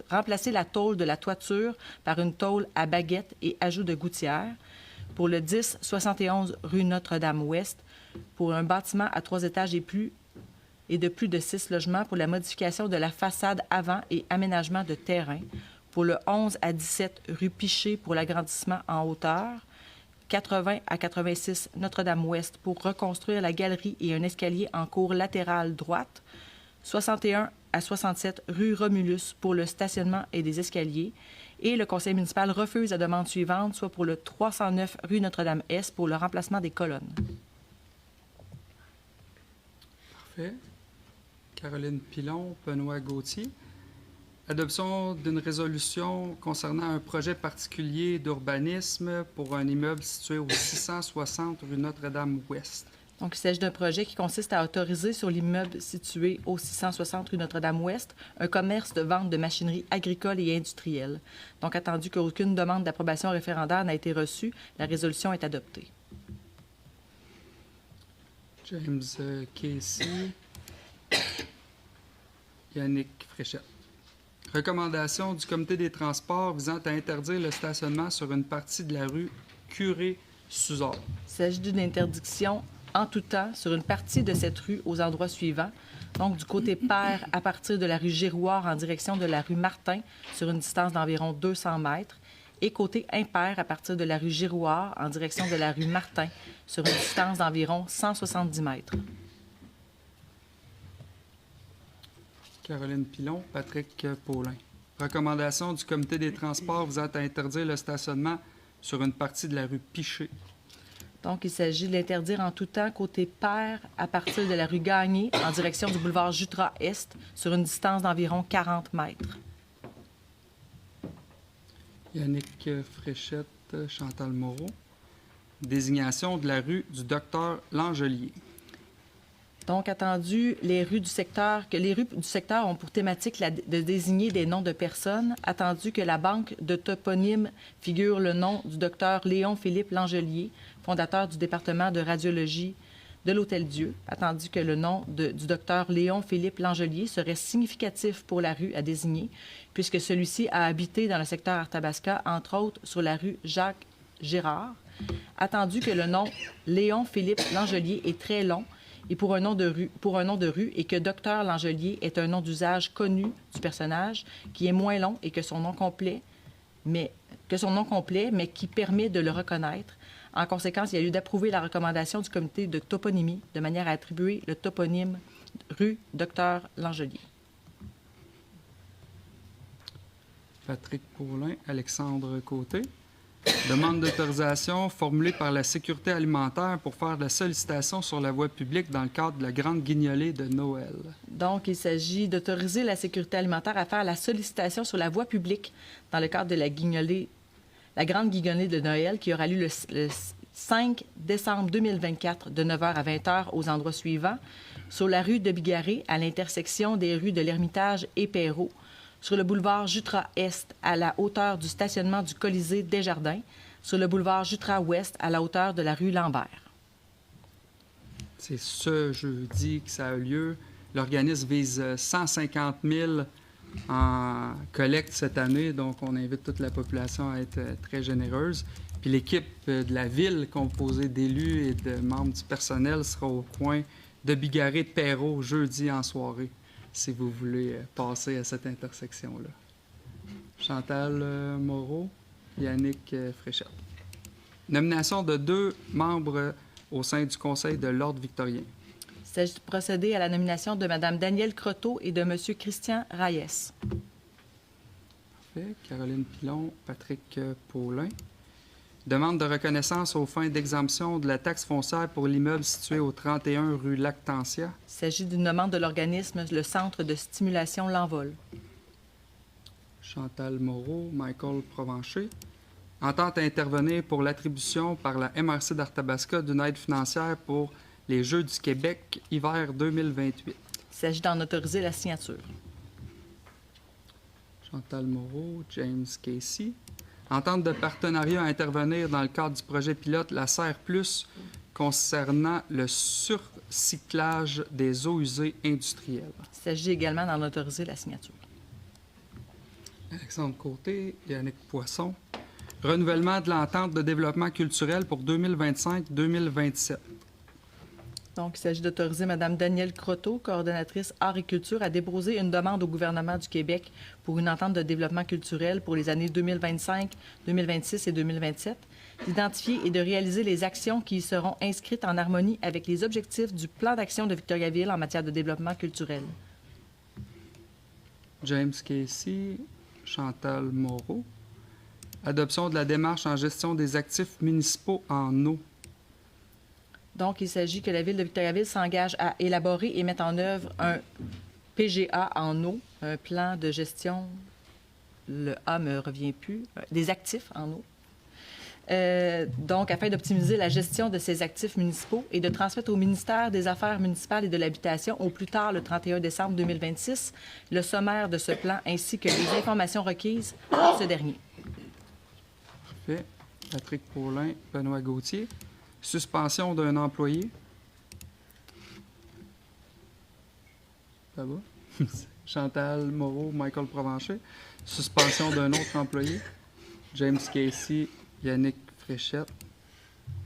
remplacer la tôle de la toiture par une tôle à baguette et ajout de gouttière, pour le 1071 rue Notre-Dame-Ouest pour un bâtiment à 3 étages et de plus de 6 logements pour la modification de la façade avant et aménagement de terrain, pour le 11 à 17 rue Piché pour l'agrandissement en hauteur, 80 à 86 Notre-Dame-Ouest pour reconstruire la galerie et un escalier en cour latérale droite, 61 à 67 rue Romulus pour le stationnement et des escaliers, et le conseil municipal refuse la demande suivante, soit pour le 309 rue Notre-Dame-Est pour le remplacement des colonnes. Parfait. Caroline Pilon, Benoît Gauthier. Adoption d'une résolution concernant un projet particulier d'urbanisme pour un immeuble situé au 660 rue Notre-Dame-Ouest. Donc, il s'agit d'un projet qui consiste à autoriser sur l'immeuble situé au 660 rue Notre-Dame-Ouest un commerce de vente de machinerie agricole et industrielle. Donc, attendu qu'aucune demande d'approbation référendaire n'a été reçue, la résolution est adoptée. James Casey. Yannick Fréchette. Recommandation du Comité des transports visant à interdire le stationnement sur une partie de la rue Curé-Suzor. Il s'agit d'une interdiction en tout temps sur une partie de cette rue aux endroits suivants. Donc, du côté pair, à partir de la rue Girouard en direction de la rue Martin, sur une distance d'environ 200 mètres, et côté impair, à partir de la rue Girouard en direction de la rue Martin, sur une distance d'environ 170 mètres. Caroline Pilon, Patrick Paulin. Recommandation du Comité des transports visant à interdire le stationnement sur une partie de la rue Piché. Donc, il s'agit de l'interdire en tout temps côté pair à partir de la rue Gagné en direction du boulevard Jutras-Est sur une distance d'environ 40 mètres. Yannick Fréchette, Chantal Moreau. Désignation de la rue du Docteur Langelier. Donc, attendu, les rues du secteur ont pour thématique de désigner des noms de personnes, attendu que la banque de toponymes figure le nom du docteur Léon-Philippe Langelier, fondateur du département de radiologie de l'Hôtel-Dieu, attendu que le nom du docteur Léon-Philippe Langelier serait significatif pour la rue à désigner, puisque celui-ci a habité dans le secteur Arthabasca, entre autres sur la rue Jacques-Gérard, attendu que le nom Léon-Philippe Langelier est très long, et pour un nom de rue, et que Docteur Langelier est un nom d'usage connu du personnage, qui est moins long et que son nom complet, mais qui permet de le reconnaître. En conséquence, il y a lieu d'approuver la recommandation du comité de toponymie de manière à attribuer le toponyme rue Docteur Langelier. Patrick Paulin, Alexandre Côté. Demande d'autorisation formulée par la Sécurité alimentaire pour faire de la sollicitation sur la voie publique dans le cadre de la Grande Guignolée de Noël. Donc, il s'agit d'autoriser la Sécurité alimentaire à faire la sollicitation sur la voie publique dans le cadre de la Grande Guignolée de Noël qui aura lieu le 5 décembre 2024 de 9h à 20h aux endroits suivants. Sur la rue de Bigarré, à l'intersection des rues de l'Ermitage et Perrault. Sur le boulevard Jutras-Est, à la hauteur du stationnement du Colisée Desjardins, sur le boulevard Jutras-Ouest, à la hauteur de la rue Lambert. C'est ce jeudi que ça a lieu. L'organisme vise 150 000 en collecte cette année, donc on invite toute la population à être très généreuse. Puis l'équipe de la ville, composée d'élus et de membres du personnel, sera au coin de Bigarré de Perrault jeudi en soirée, si vous voulez passer à cette intersection-là. Chantal Moreau, Yannick Fréchette. Nomination de 2 membres au sein du Conseil de l'Ordre victorien. Il s'agit de procéder à la nomination de Mme Danielle Croteau et de M. Christian Reyes. Parfait. Caroline Pilon, Patrick Paulin. Demande de reconnaissance aux fins d'exemption de la taxe foncière pour l'immeuble situé au 31 rue Lactantia. Il s'agit d'une demande de l'organisme le Centre de stimulation L'Envol. Chantal Moreau, Michael Provencher. Entente à intervenir pour l'attribution par la MRC d'Arthabasca d'une aide financière pour les Jeux du Québec hiver 2028. Il s'agit d'en autoriser la signature. Chantal Moreau, James Casey. Entente de partenariat à intervenir dans le cadre du projet pilote La Serre Plus concernant le surcyclage des eaux usées industrielles. Il s'agit également d'en autoriser la signature. Alexandre Côté, Yannick Poisson. Renouvellement de l'entente de développement culturel pour 2025-2027. Donc, il s'agit d'autoriser Mme Danielle Croteau, coordonnatrice Art et Culture, à déposer une demande au gouvernement du Québec pour une entente de développement culturel pour les années 2025, 2026 et 2027. d'identifier et de réaliser les actions qui y seront inscrites en harmonie avec les objectifs du plan d'action de Victoriaville en matière de développement culturel. James Casey, Chantal Moreau. Adoption de la démarche en gestion des actifs municipaux en eau. Donc, il s'agit que la Ville de Victoriaville s'engage à élaborer et mettre en œuvre un PGA en eau, un plan de gestion, le A me revient plus, des actifs en eau. Donc, afin d'optimiser la gestion de ces actifs municipaux et de transmettre au ministère des Affaires municipales et de l'Habitation, au plus tard le 31 décembre 2026, le sommaire de ce plan ainsi que les informations requises pour ce dernier. Parfait. Patrick Paulin, Benoît Gauthier. Suspension d'un employé. Ça va? Chantal Moreau, Michael Provencher. Suspension d'un autre employé. James Casey, Yannick Fréchette.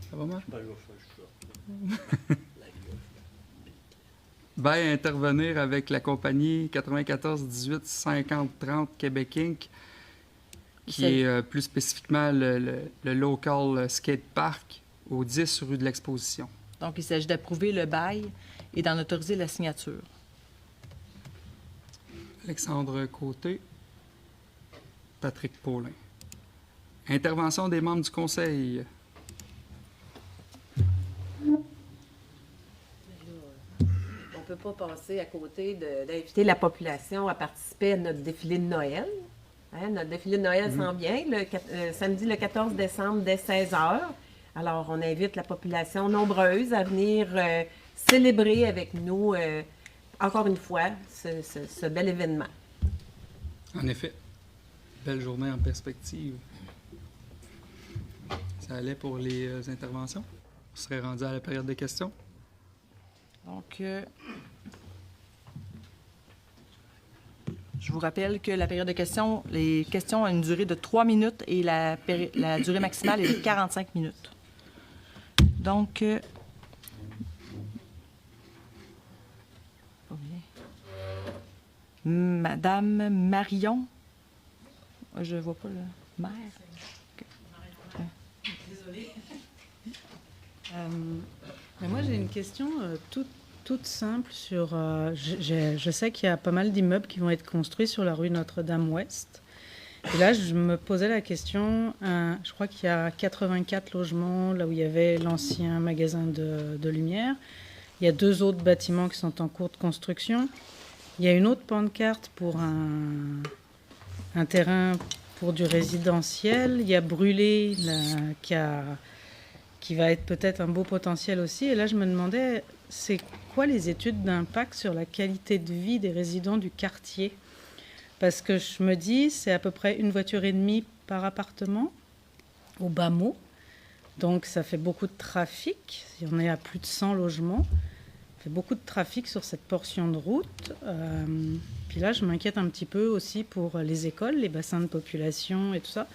Ça va, Marc? Ben, intervenir avec la compagnie 94 18 50 30 Québec Inc., qui est plus spécifiquement le local skate park au 10 rue de l'Exposition. Donc, il s'agit d'approuver le bail et d'en autoriser la signature. Alexandre Côté, Patrick Paulin. Intervention des membres du conseil. On ne peut pas passer à côté d'inviter la population à participer à notre défilé de Noël. Hein, notre défilé de Noël s'en vient, samedi le 14 décembre dès 16h. Alors, on invite la population nombreuse à venir célébrer avec nous, encore une fois, ce bel événement. En effet, belle journée en perspective. Ça allait pour les interventions. On serait rendu à la période de questions. Donc, je vous rappelle que la période de questions, les questions ont une durée de 3 minutes et la durée maximale est de 45 minutes. Donc, Madame Marion, je ne vois pas le maire. Okay. Désolée. Mais moi, j'ai une question toute simple sur... je sais qu'il y a pas mal d'immeubles qui vont être construits sur la rue Notre-Dame-Ouest. Et là, je me posais la question, je crois qu'il y a 84 logements, là où il y avait l'ancien magasin de lumière. Il y a 2 autres bâtiments qui sont en cours de construction. Il y a une autre pancarte pour un terrain pour du résidentiel. Il y a Brûlé, là, qui va être peut-être un beau potentiel aussi. Et là, je me demandais, c'est quoi les études d'impact sur la qualité de vie des résidents du quartier ? Parce que je me dis, c'est à peu près 1,5 voiture par appartement, au bas mot. Donc, ça fait beaucoup de trafic. Si on est à plus de 100 logements, ça fait beaucoup de trafic sur cette portion de route. Puis là, je m'inquiète un petit peu aussi pour les écoles, les bassins de population et tout ça.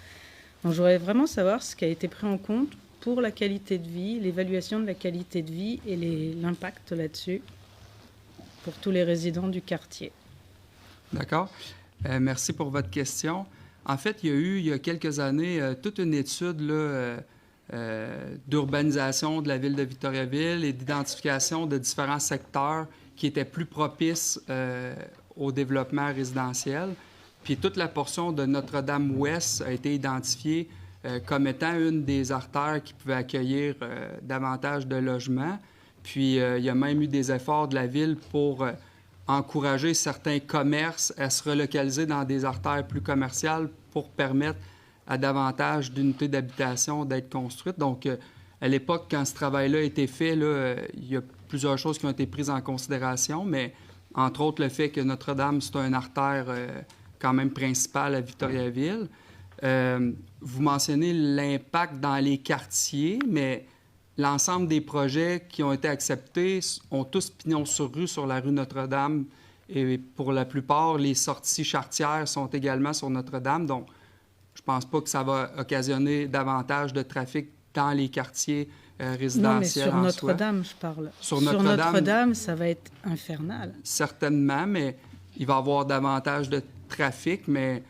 Donc, je voudrais vraiment savoir ce qui a été pris en compte pour la qualité de vie, l'évaluation de la qualité de vie et l'impact là-dessus pour tous les résidents du quartier. D'accord. Merci pour votre question. En fait, il y a quelques années, toute une étude d'urbanisation de la ville de Victoriaville et d'identification de différents secteurs qui étaient plus propices au développement résidentiel. Puis toute la portion de Notre-Dame-Ouest a été identifiée comme étant une des artères qui pouvait accueillir davantage de logements. Puis il y a même eu des efforts de la ville pour encourager certains commerces à se relocaliser dans des artères plus commerciales pour permettre à davantage d'unités d'habitation d'être construites. Donc, à l'époque, quand ce travail-là a été fait, il y a plusieurs choses qui ont été prises en considération, mais entre autres le fait que Notre-Dame, c'est une artère quand même principale à Victoriaville. Vous mentionnez l'impact dans les quartiers, mais l'ensemble des projets qui ont été acceptés ont tous pignon sur rue sur la rue Notre-Dame. Et pour la plupart, les sorties charretières sont également sur Notre-Dame. Donc, je ne pense pas que ça va occasionner davantage de trafic dans les quartiers résidentiels. Non, mais sur Notre-Dame, je parle. Sur Notre-Dame, ça va être infernal. Certainement, mais il va y avoir davantage de trafic. Mais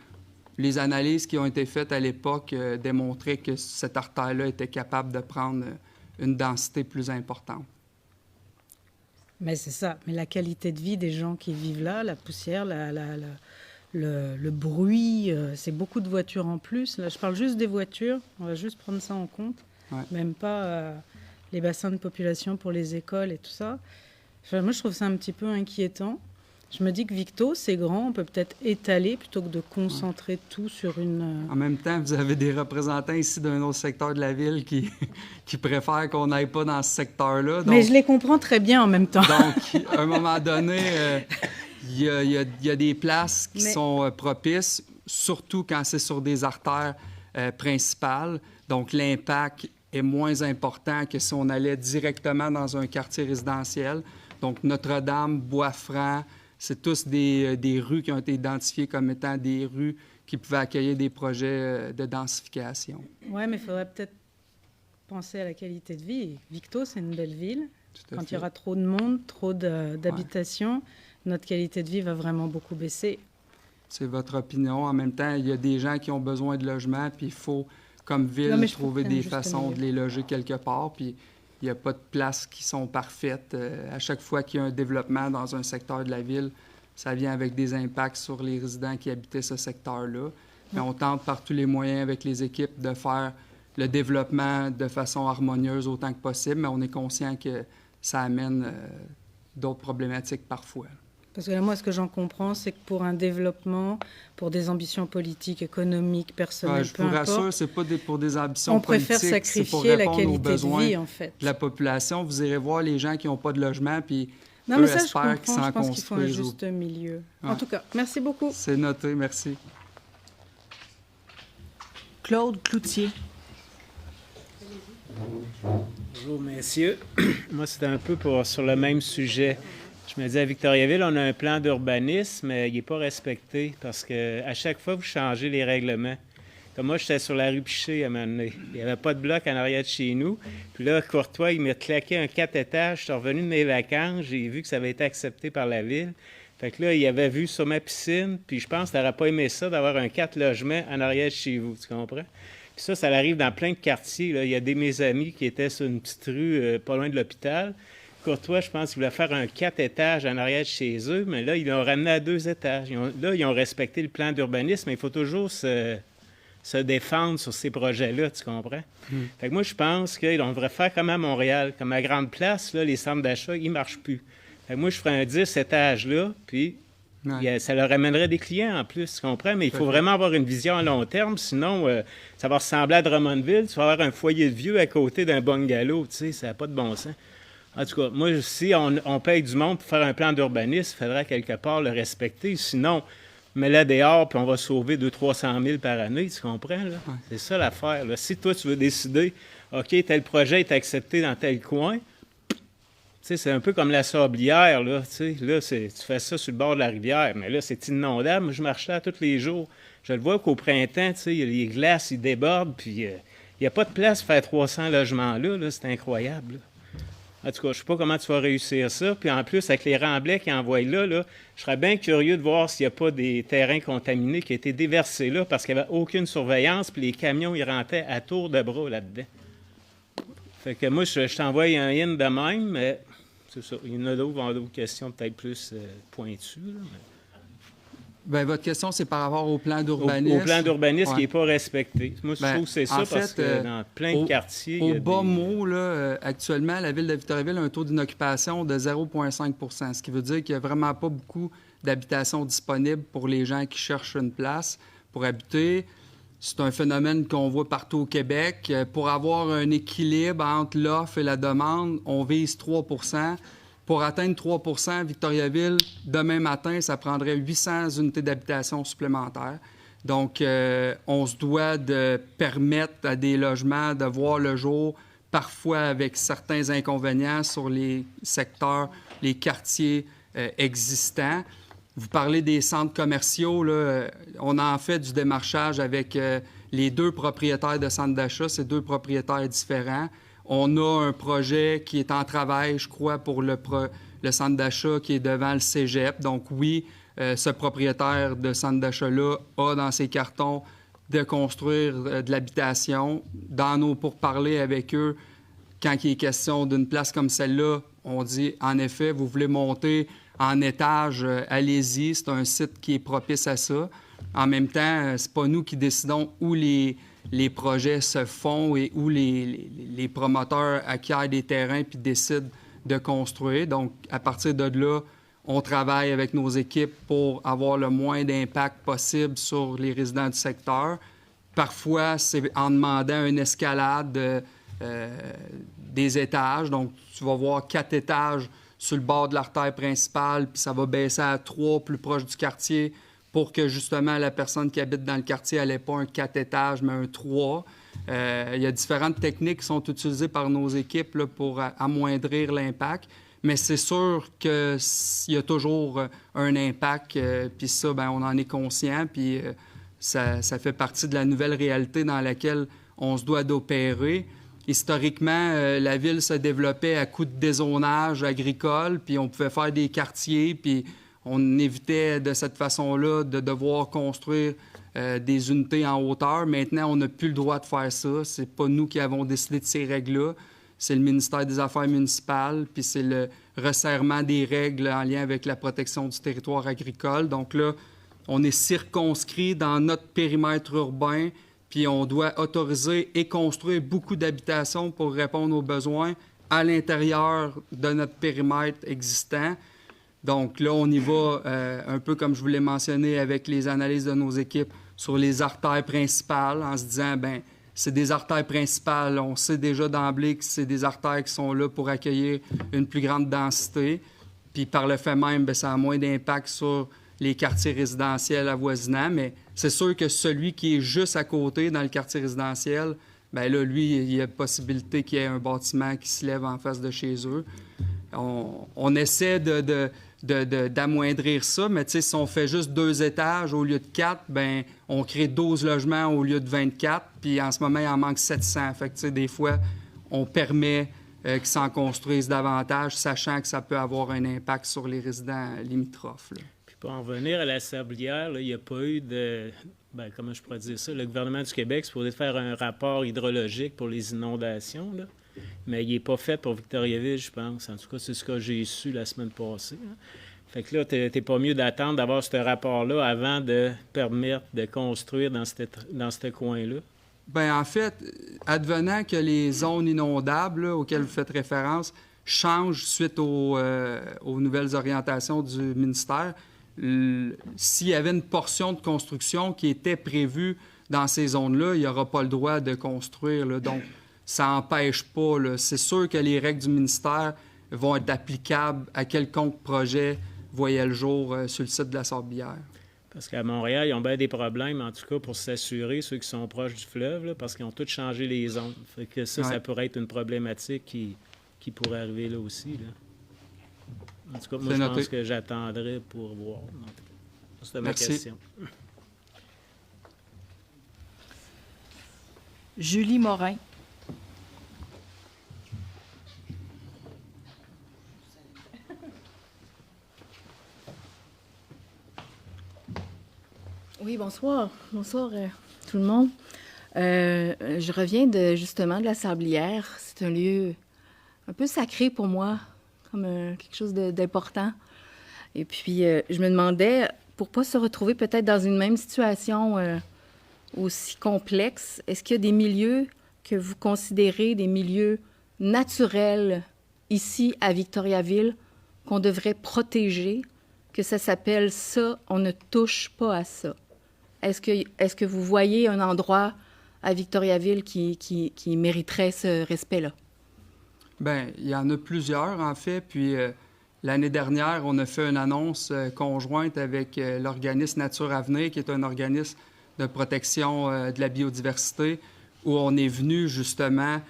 Les analyses qui ont été faites à l'époque démontraient que cette artère-là était capable de prendre une densité plus importante. Mais c'est ça. Mais la qualité de vie des gens qui vivent là, la poussière, le bruit, c'est beaucoup de voitures en plus. Là, je parle juste des voitures. On va juste prendre ça en compte. Ouais. Même pas les bassins de population pour les écoles et tout ça. Enfin, moi, je trouve ça un petit peu inquiétant. Je me dis que Victo, c'est grand, on peut peut-être étaler plutôt que de concentrer tout sur une... En même temps, vous avez des représentants ici d'un autre secteur de la ville qui préfèrent qu'on n'aille pas dans ce secteur-là. Mais je les comprends très bien en même temps. Donc, à un moment donné, il y a des places qui sont propices, surtout quand c'est sur des artères principales. Donc, l'impact est moins important que si on allait directement dans un quartier résidentiel. Donc, Notre-Dame, Bois-Franc, c'est tous des rues qui ont été identifiées comme étant des rues qui pouvaient accueillir des projets de densification. Oui, mais il faudrait peut-être penser à la qualité de vie. Victo, c'est une belle ville. Quand il y aura trop de monde, trop d'habitations, notre qualité de vie va vraiment beaucoup baisser. C'est votre opinion. En même temps, il y a des gens qui ont besoin de logement, puis il faut, comme ville, trouver des façons de les loger quelque part. Puis il n'y a pas de places qui sont parfaites. À chaque fois qu'il y a un développement dans un secteur de la ville, ça vient avec des impacts sur les résidents qui habitaient ce secteur-là. Mais on tente par tous les moyens avec les équipes de faire le développement de façon harmonieuse autant que possible, mais on est conscient que ça amène d'autres problématiques parfois. Parce que là, moi, ce que j'en comprends, c'est que pour un développement, pour des ambitions politiques, économiques, personnelles, je vous rassure, c'est pas pour des ambitions on politiques. préfère sacrifier la qualité de vie, en fait. De la population. Vous irez voir les gens qui n'ont pas de logement, puis non, eux mais ça, espèrent qu'ils s'en construisent. Je pense qu'il faut un juste milieu. Ouais. En tout cas, merci beaucoup. C'est noté, merci. Claude Cloutier. Bonjour, messieurs. Moi, c'est un peu sur le même sujet. Je me dis, à Victoriaville, on a un plan d'urbanisme, mais il n'est pas respecté parce qu'à chaque fois, vous changez les règlements. Comme moi, j'étais sur la rue Piché à un moment donné. Il n'y avait pas de bloc en arrière de chez nous. Puis là, Courtois, il m'a claqué un 4 étages. Je suis revenu de mes vacances. J'ai vu que ça avait été accepté par la ville. Fait que là, il avait vu sur ma piscine. Puis je pense que tu n'aurais pas aimé ça d'avoir un 4 logements en arrière de chez vous. Tu comprends? Puis ça arrive dans plein de quartiers. Là. Il y a mes amis qui étaient sur une petite rue pas loin de l'hôpital. Courtois, je pense qu'il voulait faire un 4 étages en arrière de chez eux, mais là, ils l'ont ramené à 2 étages. Ils ont respecté le plan d'urbanisme, mais il faut toujours se défendre sur ces projets-là, tu comprends? Fait que moi, je pense qu'on devrait faire comme à Montréal, comme à Grande Place, là, les centres d'achat, ils ne marchent plus. Fait que moi, je ferais un 10 étages là, puis ça leur amènerait des clients en plus, tu comprends? Mais il faut vraiment avoir une vision à long terme, sinon ça va ressembler à Drummondville, tu vas avoir un foyer de vieux à côté d'un bungalow, tu sais, ça n'a pas de bon sens. En tout cas, moi, si on paye du monde pour faire un plan d'urbanisme, il faudrait quelque part le respecter. Sinon, mets-la dehors, puis on va sauver 200-300 000 par année, tu comprends? Là? Ouais. C'est ça l'affaire. Là. Si toi, tu veux décider, OK, tel projet est accepté dans tel coin, c'est un peu comme la Sablière. Là, là tu fais ça sur le bord de la rivière, mais là, c'est inondable. Moi, je marche là tous les jours. Je le vois qu'au printemps, les glaces, ils débordent, puis il n'y a pas de place pour faire 300 logements là. C'est incroyable. Là. En tout cas, je ne sais pas comment tu vas réussir ça. Puis en plus, avec les remblais qu'ils envoient là, je serais bien curieux de voir s'il n'y a pas des terrains contaminés qui ont été déversés là parce qu'il n'y avait aucune surveillance, puis les camions, ils rentraient à tour de bras là-dedans. Fait que moi, je t'envoie un in de même, mais c'est ça. Il y en a d'autres qui ont d'autres questions peut-être plus pointues. Là, mais... Bien, votre question, c'est par rapport au plan d'urbanisme. Au plan d'urbanisme qui n'est pas respecté. Moi, je trouve que c'est ça parce que dans plein de quartiers... Au bas mot, là, actuellement, la ville de Victoriaville a un taux d'inoccupation de 0,5 %, ce qui veut dire qu'il n'y a vraiment pas beaucoup d'habitations disponibles pour les gens qui cherchent une place pour habiter. C'est un phénomène qu'on voit partout au Québec. Pour avoir un équilibre entre l'offre et la demande, on vise 3 %. Pour atteindre 3 % Victoriaville, demain matin, ça prendrait 800 unités d'habitation supplémentaires. Donc, on se doit de permettre à des logements de voir le jour, parfois avec certains inconvénients sur les secteurs, les quartiers existants. Vous parlez des centres commerciaux, là, on a en fait du démarchage avec les 2 propriétaires de centres d'achat, c'est 2 propriétaires différents. On a un projet qui est en travail, je crois, pour le centre d'achat qui est devant le cégep. Donc oui, ce propriétaire de centre d'achat-là a dans ses cartons de construire de l'habitation. Dans nos pourparlers avec eux, quand il est question d'une place comme celle-là, on dit, en effet, vous voulez monter en étage, allez-y, c'est un site qui est propice à ça. En même temps, c'est pas nous qui décidons où les projets se font et où les promoteurs acquièrent des terrains puis décident de construire. Donc, à partir de là, on travaille avec nos équipes pour avoir le moins d'impact possible sur les résidents du secteur. Parfois, c'est en demandant une escalade des étages. Donc, tu vas voir 4 étages sur le bord de l'artère principale, puis ça va baisser à 3 plus proche du quartier pour que, justement, la personne qui habite dans le quartier n'ait pas un 4 étages, mais un 3. Il y a différentes techniques qui sont utilisées par nos équipes là, pour amoindrir l'impact. Mais c'est sûr qu'il y a toujours un impact, puis ça, bien, on en est conscient, puis ça fait partie de la nouvelle réalité dans laquelle on se doit d'opérer. Historiquement, la ville se développait à coup de dézonage agricole, puis on pouvait faire des quartiers, puis on évitait de cette façon-là de devoir construire des unités en hauteur. Maintenant, on n'a plus le droit de faire ça. C'est pas nous qui avons décidé de ces règles-là. C'est le ministère des Affaires municipales, puis c'est le resserrement des règles en lien avec la protection du territoire agricole. Donc là, on est circonscrit dans notre périmètre urbain, puis on doit autoriser et construire beaucoup d'habitations pour répondre aux besoins à l'intérieur de notre périmètre existant. Donc là, on y va un peu comme je vous l'ai mentionné avec les analyses de nos équipes sur les artères principales en se disant, bien, c'est des artères principales. On sait déjà d'emblée que c'est des artères qui sont là pour accueillir une plus grande densité. Puis par le fait même, bien, ça a moins d'impact sur les quartiers résidentiels avoisinants. Mais c'est sûr que celui qui est juste à côté dans le quartier résidentiel, bien là, lui, il y a possibilité qu'il y ait un bâtiment qui se lève en face de chez eux. On essaie d'amoindrir ça, mais tu sais, si on fait juste 2 étages au lieu de 4, bien, on crée 12 logements au lieu de 24, puis en ce moment, il en manque 700. Fait que, tu sais, des fois, on permet qu'ils s'en construisent davantage, sachant que ça peut avoir un impact sur les résidents limitrophes, là. Puis pour en revenir à la Sablière, là, il n'y a pas eu de... Bien, comment je pourrais dire ça? Le gouvernement du Québec se posait faire un rapport hydrologique pour les inondations, là. Mais il n'est pas fait pour Victoriaville, je pense. En tout cas, c'est ce que j'ai su la semaine passée, hein. Fait que là, t'es pas mieux d'attendre d'avoir ce rapport-là avant de permettre de construire dans ce coin-là? Bien, en fait, advenant que les zones inondables là, auxquelles vous faites référence changent suite aux nouvelles orientations du ministère, s'il y avait une portion de construction qui était prévue dans ces zones-là, il n'y aura pas le droit de construire, là. Donc, ça n'empêche pas, là. C'est sûr que les règles du ministère vont être applicables à quelconque projet voyait le jour sur le site de la Sablière. Parce qu'à Montréal, ils ont bien des problèmes, en tout cas, pour s'assurer, ceux qui sont proches du fleuve, là, parce qu'ils ont tous changé les zones. Fait que ça, ça pourrait être une problématique qui pourrait arriver là aussi, là. En tout cas, moi, je pense que j'attendrai pour voir. C'était ma question. Julie Morin. Oui, bonsoir. Bonsoir tout le monde. Je reviens justement de la Sablière. C'est un lieu un peu sacré pour moi, comme quelque chose d'important. Et puis, je me demandais, pour ne pas se retrouver peut-être dans une même situation aussi complexe, est-ce qu'il y a des milieux que vous considérez des milieux naturels ici à Victoriaville qu'on devrait protéger, que ça s'appelle ça, on ne touche pas à ça? Est-ce que vous voyez un endroit à Victoriaville qui mériterait ce respect-là? Bien, il y en a plusieurs, en fait. Puis l'année dernière, on a fait une annonce conjointe avec l'organisme Nature Avenir, qui est un organisme de protection de la biodiversité, où on est venu justement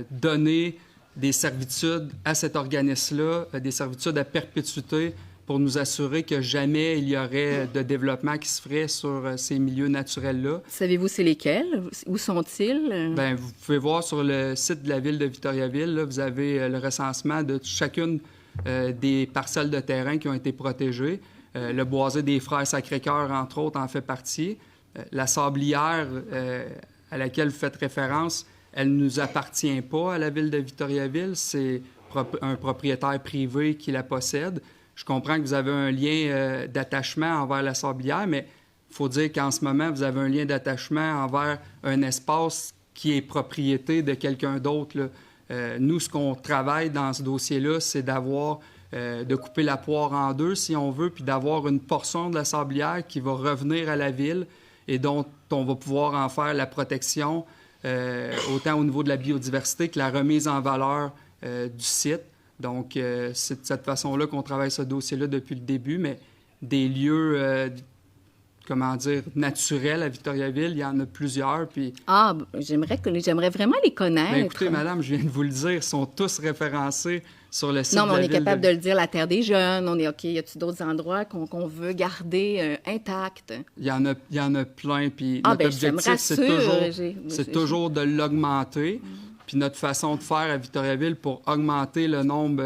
donner des servitudes à cet organisme-là, des servitudes à perpétuité, pour nous assurer que jamais il y aurait de développement qui se ferait sur ces milieux naturels-là. Savez-vous c'est lesquels? Où sont-ils? Bien, vous pouvez voir sur le site de la ville de Victoriaville, là, vous avez le recensement de chacune des parcelles de terrain qui ont été protégées. Le boisé des Frères Sacré-Cœur, entre autres, en fait partie. La sablière à laquelle vous faites référence, elle ne nous appartient pas à la ville de Victoriaville. C'est un propriétaire privé qui la possède. Je comprends que vous avez un lien d'attachement envers la sablière, mais il faut dire qu'en ce moment, vous avez un lien d'attachement envers un espace qui est propriété de quelqu'un d'autre. Nous, ce qu'on travaille dans ce dossier-là, c'est de couper la poire en deux, si on veut, puis d'avoir une portion de la sablière qui va revenir à la ville et dont on va pouvoir en faire la protection, autant au niveau de la biodiversité que la remise en valeur du site. Donc, c'est de cette façon-là qu'on travaille ce dossier-là depuis le début, mais des lieux, naturels à Victoriaville, il y en a plusieurs. Puis... j'aimerais vraiment les connaître. Bien, écoutez, madame, je viens de vous le dire, ils sont tous référencés sur le site non, mais de la on est ville capable de le dire, la Terre des Jeunes, on est OK, y a-t-il d'autres endroits qu'on veut garder intacts? Il y en a plein, puis notre objectif, c'est toujours de l'augmenter. Puis notre façon de faire à Victoriaville pour augmenter le nombre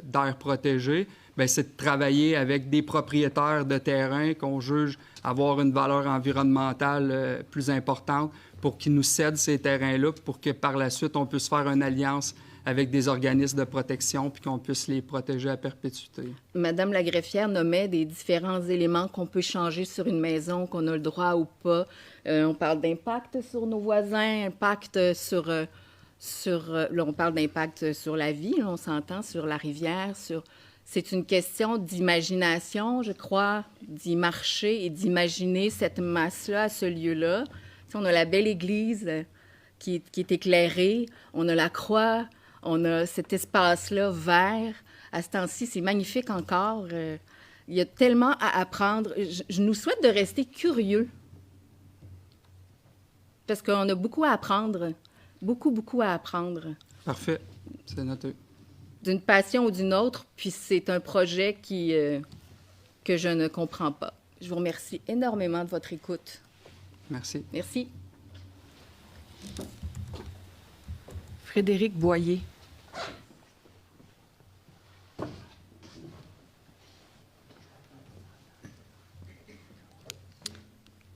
d'aires protégées, bien, c'est de travailler avec des propriétaires de terrain qu'on juge avoir une valeur environnementale plus importante pour qu'ils nous cèdent ces terrains-là, pour que par la suite, on puisse faire une alliance avec des organismes de protection puis qu'on puisse les protéger à perpétuité. Madame la greffière nommait des différents éléments qu'on peut changer sur une maison, qu'on a le droit ou pas. On parle d'impact sur nos voisins, impact sur là, on parle d'impact sur la vie, là, on s'entend, sur la rivière, C'est une question d'imagination, je crois, d'y marcher et d'imaginer cette masse-là à ce lieu-là. Tu sais, on a la belle église qui est éclairée, on a la croix, on a cet espace-là vert. À ce temps-ci, c'est magnifique encore. Il y a tellement à apprendre. Je nous souhaite de rester curieux parce qu'on a beaucoup à apprendre. Beaucoup à apprendre. Parfait, c'est noté. D'une passion ou d'une autre, puis c'est un projet que je ne comprends pas. Je vous remercie énormément de votre écoute. Merci. Merci. Frédéric Boyer.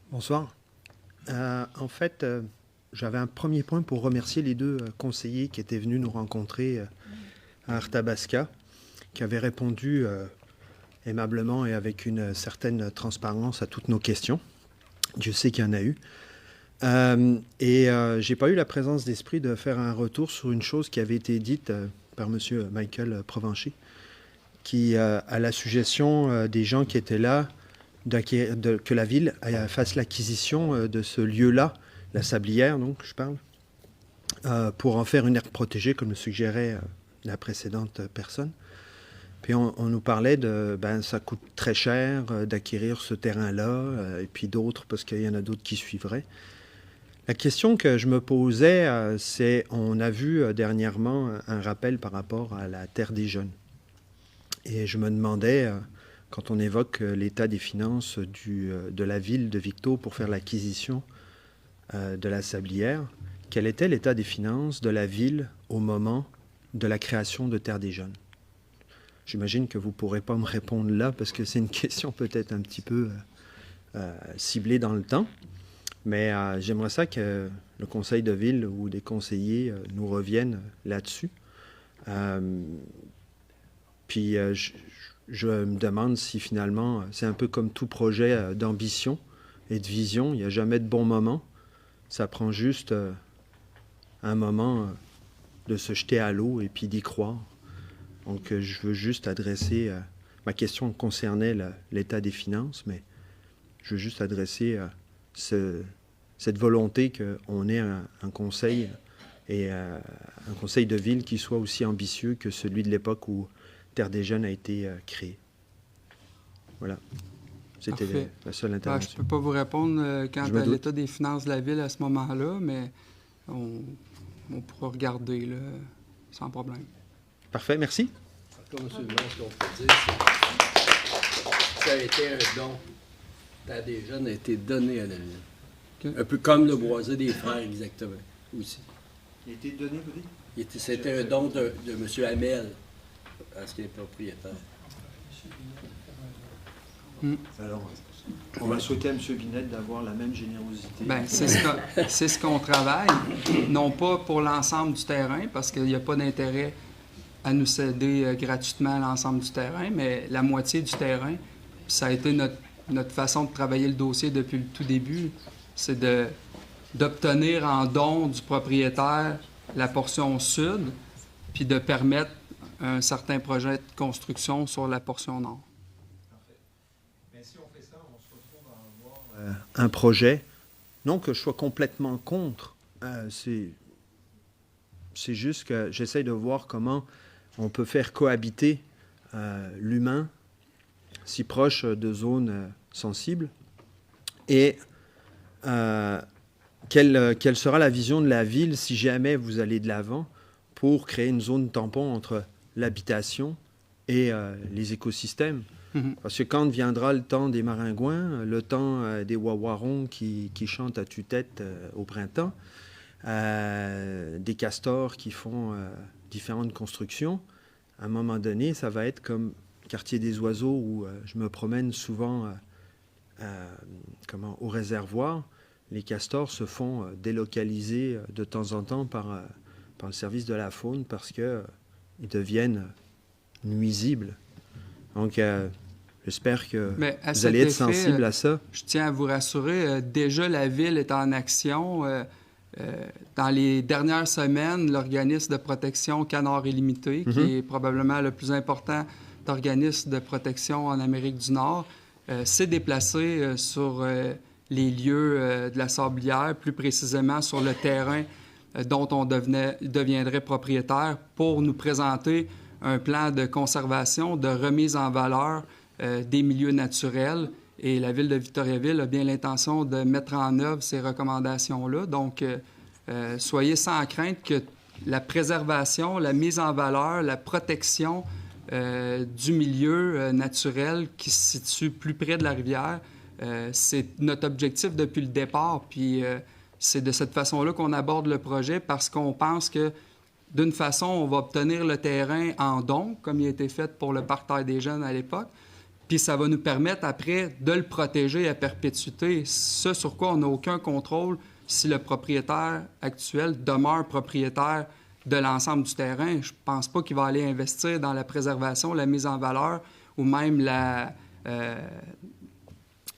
Bonsoir. En fait, j'avais un premier point pour remercier les deux conseillers qui étaient venus nous rencontrer à Arthabasca, qui avaient répondu aimablement et avec une certaine transparence à toutes nos questions. Dieu sait qu'il y en a eu. Je n'ai pas eu la présence d'esprit de faire un retour sur une chose qui avait été dite par M. Michael Provencher, qui, à la suggestion des gens qui étaient là, que la ville fasse l'acquisition de ce lieu-là, la Sablière, donc, je parle, pour en faire une aire protégée, comme le suggérait la précédente personne. Puis on nous parlait de, ça coûte très cher d'acquérir ce terrain-là, et puis d'autres, parce qu'il y en a d'autres qui suivraient. La question que je me posais, c'est, on a vu dernièrement un rappel par rapport à la Terre des Jeunes. Et je me demandais, quand on évoque l'état des finances de la ville de Victo pour faire l'acquisition de la Sablière, quel était l'état des finances de la ville au moment de la création de Terre des Jeunes? J'imagine que vous ne pourrez pas me répondre là, parce que c'est une question peut-être un petit peu ciblée dans le temps. Mais j'aimerais ça que le conseil de ville ou des conseillers nous reviennent là-dessus. Puis je me demande si finalement, c'est un peu comme tout projet d'ambition et de vision, il n'y a jamais de bon moment. Ça prend juste un moment de se jeter à l'eau et puis d'y croire. Donc je veux juste adresser, ma question concernait l'état des finances, mais je veux juste adresser cette volonté qu'on ait un conseil et un conseil de ville qui soit aussi ambitieux que celui de l'époque où Terre des Jeunes a été créée. Voilà. C'était la seule intervention. Je ne peux pas vous répondre quant à l'état des finances de la ville à ce moment-là, mais on pourra regarder là, sans problème. Parfait, merci. Comme ce qu'on peut dire, ça a été un don. Terre des Jeunes a été donné à la ville. Okay. Un peu comme le boisé des frères, exactement, aussi. Il a été donné, vous dites? C'était un don de M. Hamel, parce qu'il est propriétaire. Alors, on va souhaiter à M. Binette d'avoir la même générosité. Bien, c'est ce qu'on travaille, non pas pour l'ensemble du terrain, parce qu'il n'y a pas d'intérêt à nous céder gratuitement l'ensemble du terrain, mais la moitié du terrain. Ça a été notre façon de travailler le dossier depuis le tout début, c'est d'obtenir en don du propriétaire la portion sud, puis de permettre un certain projet de construction sur la portion nord. Mais si on fait ça, on se retrouve à avoir un projet, non que je sois complètement contre, c'est juste que j'essaye de voir comment on peut faire cohabiter l'humain si proche de zones sensibles et quelle sera la vision de la ville si jamais vous allez de l'avant pour créer une zone tampon entre l'habitation et les écosystèmes. Parce que quand viendra le temps des maringouins, le temps des wawarons qui chantent à tue-tête au printemps, des castors qui font différentes constructions, à un moment donné, ça va être comme quartier des oiseaux où je me promène souvent au réservoir. Les castors se font délocaliser de temps en temps par le service de la faune parce qu'ils deviennent nuisibles. Donc, j'espère que vous allez être sensible à ça. Je tiens à vous rassurer, déjà la Ville est en action. Dans les dernières semaines, l'organisme de protection Canard illimité, qui est probablement le plus important organisme de protection en Amérique du Nord, s'est déplacé sur les lieux de la Sablière, plus précisément sur le terrain dont on deviendrait propriétaire, pour nous présenter un plan de conservation, de remise en valeur des milieux naturels. Et la Ville de Victoriaville a bien l'intention de mettre en œuvre ces recommandations-là. Donc, soyez sans crainte que la préservation, la mise en valeur, la protection du milieu naturel qui se situe plus près de la rivière, c'est notre objectif depuis le départ. Puis c'est de cette façon-là qu'on aborde le projet, parce qu'on pense que d'une façon, on va obtenir le terrain en don, comme il a été fait pour le Parc Taille des Jeunes à l'époque. Puis ça va nous permettre après de le protéger à perpétuité, ce sur quoi on n'a aucun contrôle si le propriétaire actuel demeure propriétaire de l'ensemble du terrain. Je ne pense pas qu'il va aller investir dans la préservation, la mise en valeur ou même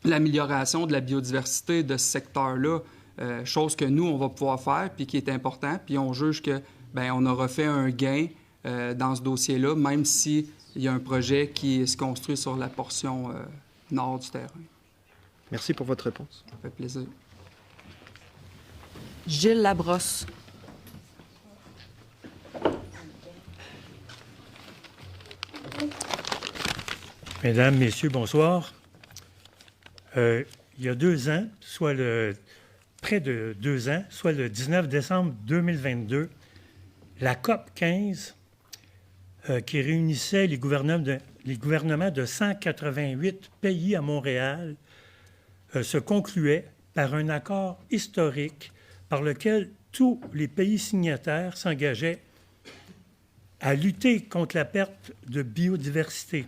l'amélioration de la biodiversité de ce secteur-là, chose que nous, on va pouvoir faire puis qui est important. Puis on juge que on aura fait un gain dans ce dossier-là, même s'il y a un projet qui se construit sur la portion nord du terrain. Merci pour votre réponse. Ça fait plaisir. Gilles Labrosse. Mesdames, Messieurs, bonsoir. Il y a 2 ans, près de 2 ans, soit le 19 décembre 2022, la COP 15, qui réunissait les gouvernements de 188 pays à Montréal, se concluait par un accord historique par lequel tous les pays signataires s'engageaient à lutter contre la perte de biodiversité,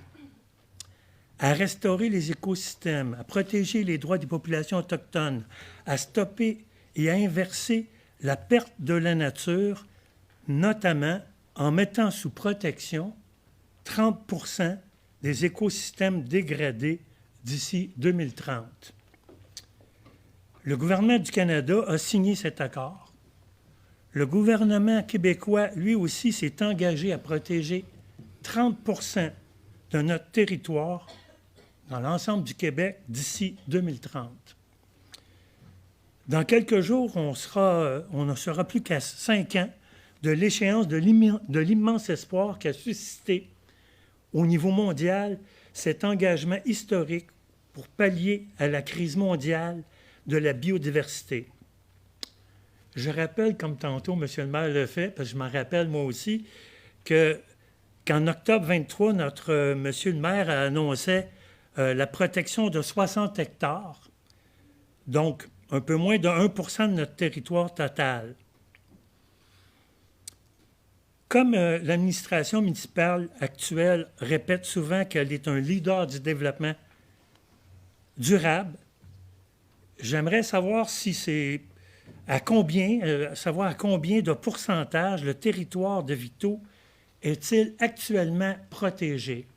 à restaurer les écosystèmes, à protéger les droits des populations autochtones, à stopper et à inverser la perte de la nature, notamment en mettant sous protection 30% des écosystèmes dégradés d'ici 2030. Le gouvernement du Canada a signé cet accord. Le gouvernement québécois, lui aussi, s'est engagé à protéger 30% de notre territoire dans l'ensemble du Québec d'ici 2030. Dans quelques jours, on ne sera plus qu'à 5 ans de l'échéance de l'immense espoir qu'a suscité au niveau mondial cet engagement historique pour pallier à la crise mondiale de la biodiversité. Je rappelle, comme tantôt M. le maire le fait, parce que je m'en rappelle moi aussi, qu'en octobre 23, notre M. le maire a annoncé la protection de 60 hectares, donc un peu moins de 1% de notre territoire total. Comme l'administration municipale actuelle répète souvent qu'elle est un leader du développement durable. J'aimerais savoir si c'est savoir à combien de pourcentage le territoire de Victo est-il actuellement protégé?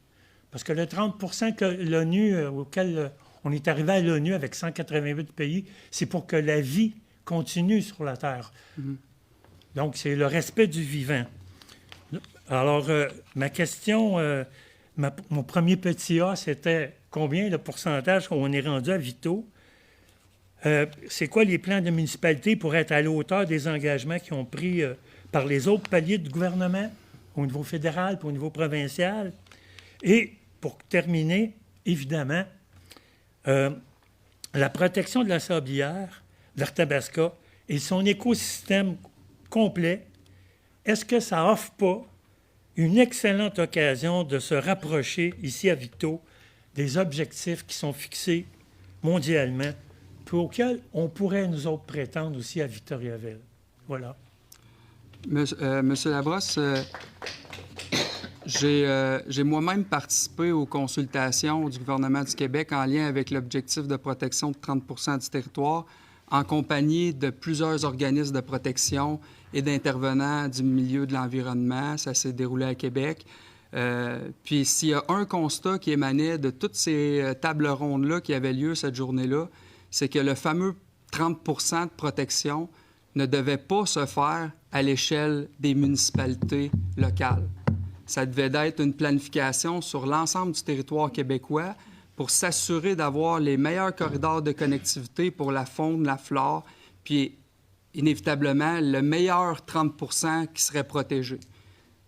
Parce que le 30 que l'ONU, auquel on est arrivé à l'ONU avec 188 pays, c'est pour que la vie continue sur la Terre. Donc, c'est le respect du vivant. Alors, ma question, mon premier petit A, c'était combien le pourcentage qu'on est rendu à Victo? C'est quoi les plans de municipalité pour être à la hauteur des engagements qui ont pris par les autres paliers du gouvernement, au niveau fédéral puis au niveau provincial? Et pour terminer, évidemment, la protection de la sablière, d'Arthabasca et son écosystème complet, est-ce que ça offre pas une excellente occasion de se rapprocher ici à Victo des objectifs qui sont fixés mondialement, puis auxquels on pourrait nous autres prétendre aussi à Victoriaville? Voilà. Monsieur Labrosse, j'ai moi-même participé aux consultations du gouvernement du Québec en lien avec l'objectif de protection de 30 du territoire, en compagnie de plusieurs organismes de protection et d'intervenants du milieu de l'environnement. Ça s'est déroulé à Québec. Puis s'il y a un constat qui émanait de toutes ces tables rondes-là qui avaient lieu cette journée-là, c'est que le fameux 30 de protection ne devait pas se faire à l'échelle des municipalités locales. Ça devait être une planification sur l'ensemble du territoire québécois pour s'assurer d'avoir les meilleurs corridors de connectivité pour la faune, la flore, puis inévitablement le meilleur 30 qui serait protégé.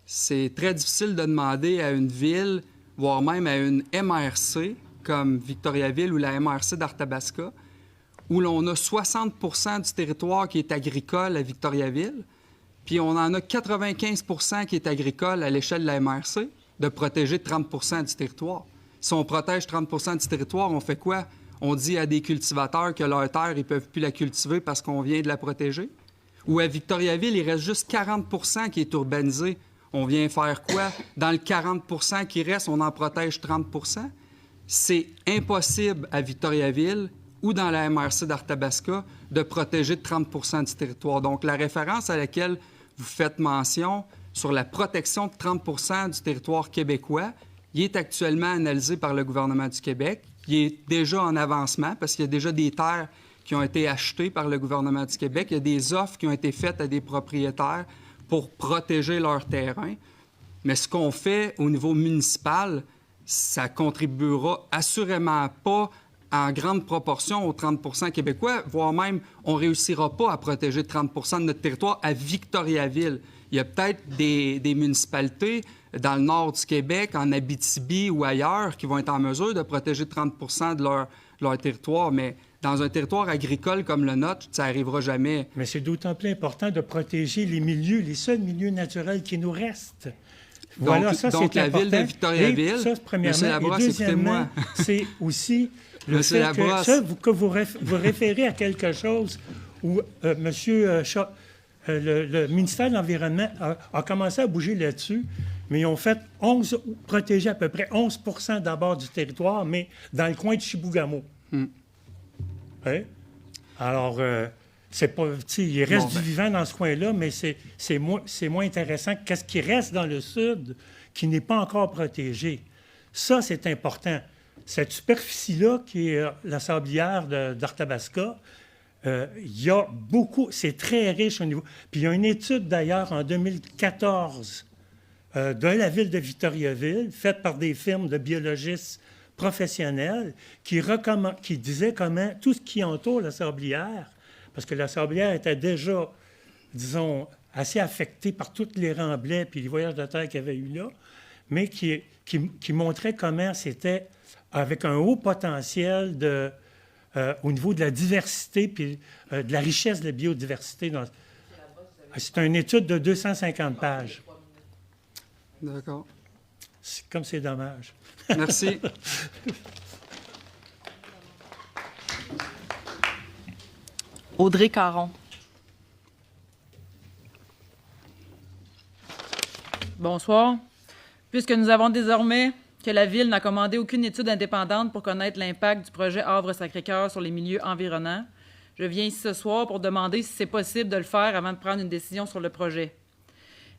C'est très difficile de demander à une ville, voire même à une MRC, comme Victoriaville ou la MRC d'Arthabasca, où l'on a 60 du territoire qui est agricole à Victoriaville, puis on en a 95 qui est agricole à l'échelle de la MRC, de protéger 30 du territoire. Si on protège 30 du territoire, on fait quoi? On dit à des cultivateurs que leur terre, ils ne peuvent plus la cultiver parce qu'on vient de la protéger? Ou à Victoriaville, il reste juste 40 qui est urbanisé. On vient faire quoi? Dans le 40 qui reste, on en protège 30 C'est impossible à Victoriaville ou dans la MRC d'Arthabasca de protéger 30 du territoire. Donc, la référence à laquelle vous faites mention sur la protection de 30 du territoire québécois, il est actuellement analysé par le gouvernement du Québec. Il est déjà en avancement parce qu'il y a déjà des terres qui ont été achetées par le gouvernement du Québec. Il y a des offres qui ont été faites à des propriétaires pour protéger leur terrain. Mais ce qu'on fait au niveau municipal, ça contribuera assurément pas en grande proportion aux 30 québécois, voire même on ne réussira pas à protéger 30 de notre territoire à Victoriaville. Il y a peut-être des municipalités dans le nord du Québec, en Abitibi ou ailleurs, qui vont être en mesure de protéger 30 de leur territoire, mais dans un territoire agricole comme le nôtre, ça n'arrivera jamais. Mais c'est d'autant plus important de protéger les seuls milieux naturels qui nous restent. Voilà, donc, ça, donc c'est la important. ville de Victoriaville, Et ça, premièrement. M. Labrosse, et deuxièmement, c'est aussi le fait que vous référez à quelque chose où le ministère de l'Environnement a commencé à bouger là-dessus, mais ils ont fait protéger à peu près 11 d'abord du territoire, mais dans le coin de Chibougamau. Hein? Alors, c'est pas, il reste du vivant dans ce coin-là, mais c'est moins intéressant que ce qui reste dans le sud qui n'est pas encore protégé. Ça, c'est important. Cette superficie-là, qui est la sablière d'Arthabasca, il y a beaucoup, c'est très riche au niveau. Puis il y a une étude d'ailleurs en 2014 de la ville de Victoriaville, faite par des firmes de biologistes professionnels, qui disait comment tout ce qui entoure la sablière, parce que la sablière était déjà, disons, assez affectée par tous les remblais puis les voyages de terre qu'il y avait eu là, mais qui montrait comment c'était avec un haut potentiel au niveau de la diversité puis de la richesse de la biodiversité. C'est une étude de 250 pages. D'accord. Comme c'est dommage. Merci. Audrey Caron. Bonsoir. Puisque nous avons désormais que la Ville n'a commandé aucune étude indépendante pour connaître l'impact du projet Havre-Sacré-Cœur sur les milieux environnants. Je viens ici ce soir pour demander si c'est possible de le faire avant de prendre une décision sur le projet.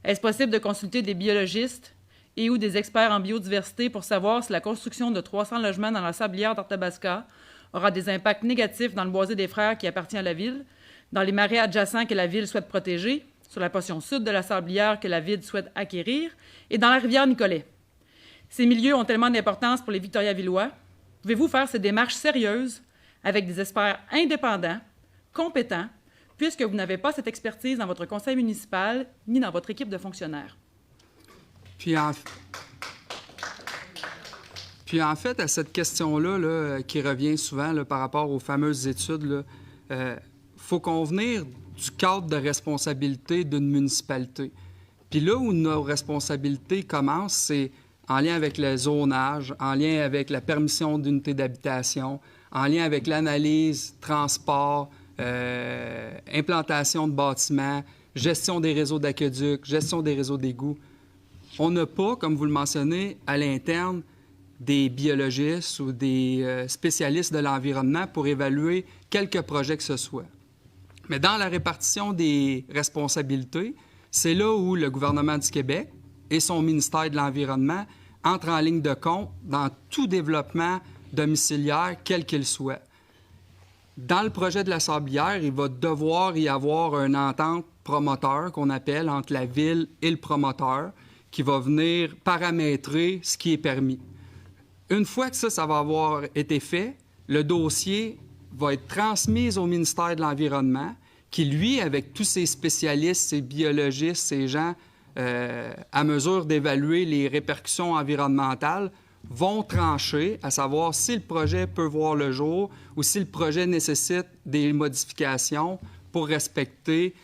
Est-ce possible de consulter des biologistes et ou des experts en biodiversité pour savoir si la construction de 300 logements dans la sablière d'Arthabasca aura des impacts négatifs dans le boisé des Frères qui appartient à la Ville, dans les marais adjacents que la Ville souhaite protéger, sur la portion sud de la sablière que la Ville souhaite acquérir et dans la rivière Nicolet. Ces milieux ont tellement d'importance pour les Victoriavillois. Pouvez-vous faire ces démarches sérieuses avec des experts indépendants, compétents, puisque vous n'avez pas cette expertise dans votre conseil municipal ni dans votre équipe de fonctionnaires? Puis en fait, à cette question-là qui revient souvent là, par rapport aux fameuses études, il faut convenir du cadre de responsabilité d'une municipalité. Puis là où nos responsabilités commencent, c'est en lien avec le zonage, en lien avec la permission d'unité d'habitation, en lien avec l'analyse, transport, implantation de bâtiments, gestion des réseaux d'aqueducs, gestion des réseaux d'égouts. On n'a pas, comme vous le mentionnez, à l'interne, des biologistes ou des spécialistes de l'environnement pour évaluer quelque projet que ce soit. Mais dans la répartition des responsabilités, c'est là où le gouvernement du Québec et son ministère de l'Environnement entrent en ligne de compte dans tout développement domiciliaire, quel qu'il soit. Dans le projet de la Sablière, il va devoir y avoir une entente promoteur qu'on appelle entre la Ville et le promoteur qui va venir paramétrer ce qui est permis. Une fois que ça va avoir été fait, le dossier va être transmis au ministère de l'Environnement qui, lui, avec tous ses spécialistes, ses biologistes, ses gens à mesure d'évaluer les répercussions environnementales, vont trancher à savoir si le projet peut voir le jour ou si le projet nécessite des modifications pour respecter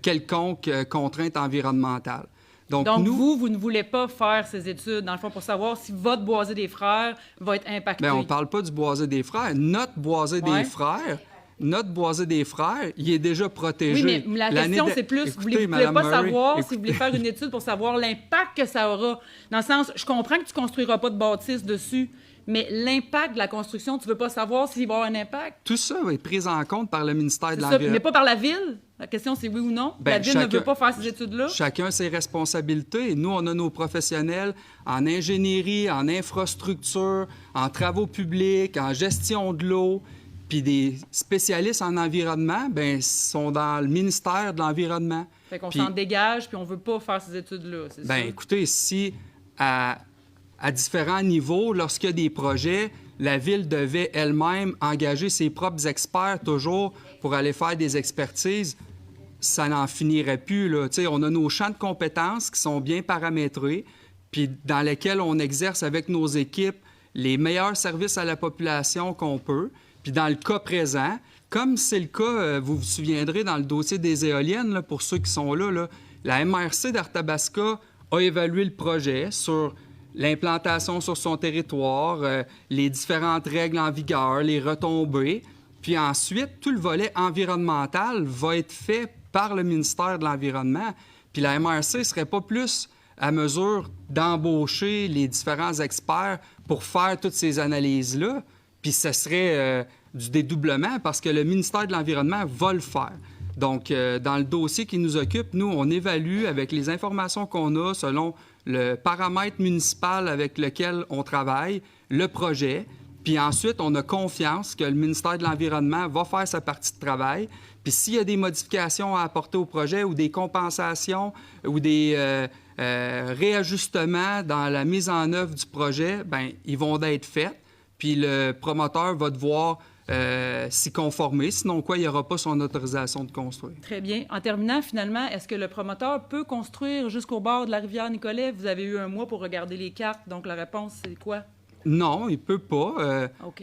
quelconque contrainte environnementale. Donc nous, vous ne voulez pas faire ces études, dans le fond, pour savoir si votre boisé des Frères va être impacté? Bien, on ne parle pas du boisé des Frères. Notre boisé des Frères, il est déjà protégé. Oui, mais la question, c'est plus, vous ne voulez pas savoir si vous voulez faire une étude pour savoir l'impact que ça aura. Dans le sens, je comprends que tu ne construiras pas de bâtisse dessus, mais l'impact de la construction, tu ne veux pas savoir s'il va y avoir un impact? Tout ça est pris en compte par le ministère de l'Environnement. Mais pas par la Ville? La question, c'est oui ou non? La Ville ne veut pas faire ces études-là? Chacun ses responsabilités. Nous, on a nos professionnels en ingénierie, en infrastructure, en travaux publics, en gestion de l'eau. Puis des spécialistes en environnement, bien, sont dans le ministère de l'Environnement. Fait qu'on s'en dégage, puis on ne veut pas faire ces études-là, c'est ça? Bien, écoutez, si à différents niveaux, lorsqu'il y a des projets, la Ville devait elle-même engager ses propres experts toujours pour aller faire des expertises, ça n'en finirait plus, là. Tu sais, on a nos champs de compétences qui sont bien paramétrés, puis dans lesquels on exerce avec nos équipes les meilleurs services à la population qu'on peut. Puis dans le cas présent, comme c'est le cas, vous vous souviendrez, dans le dossier des éoliennes, là, pour ceux qui sont là, la MRC d'Arthabasca a évalué le projet sur l'implantation sur son territoire, les différentes règles en vigueur, les retombées. Puis ensuite, tout le volet environnemental va être fait par le ministère de l'Environnement. Puis la MRC ne serait pas plus à mesure d'embaucher les différents experts pour faire toutes ces analyses-là. Puis ce serait du dédoublement parce que le ministère de l'Environnement va le faire. Donc, dans le dossier qui nous occupe, nous, on évalue avec les informations qu'on a selon le paramètre municipal avec lequel on travaille, le projet. Puis ensuite, on a confiance que le ministère de l'Environnement va faire sa partie de travail. Puis s'il y a des modifications à apporter au projet ou des compensations ou des réajustements dans la mise en œuvre du projet, bien, ils vont être faits. Puis le promoteur va devoir s'y conformer, sinon quoi, il n'y aura pas son autorisation de construire. Très bien. En terminant, finalement, est-ce que le promoteur peut construire jusqu'au bord de la rivière Nicolet? Vous avez eu un mois pour regarder les cartes, donc la réponse, c'est quoi? Non, il ne peut pas. OK.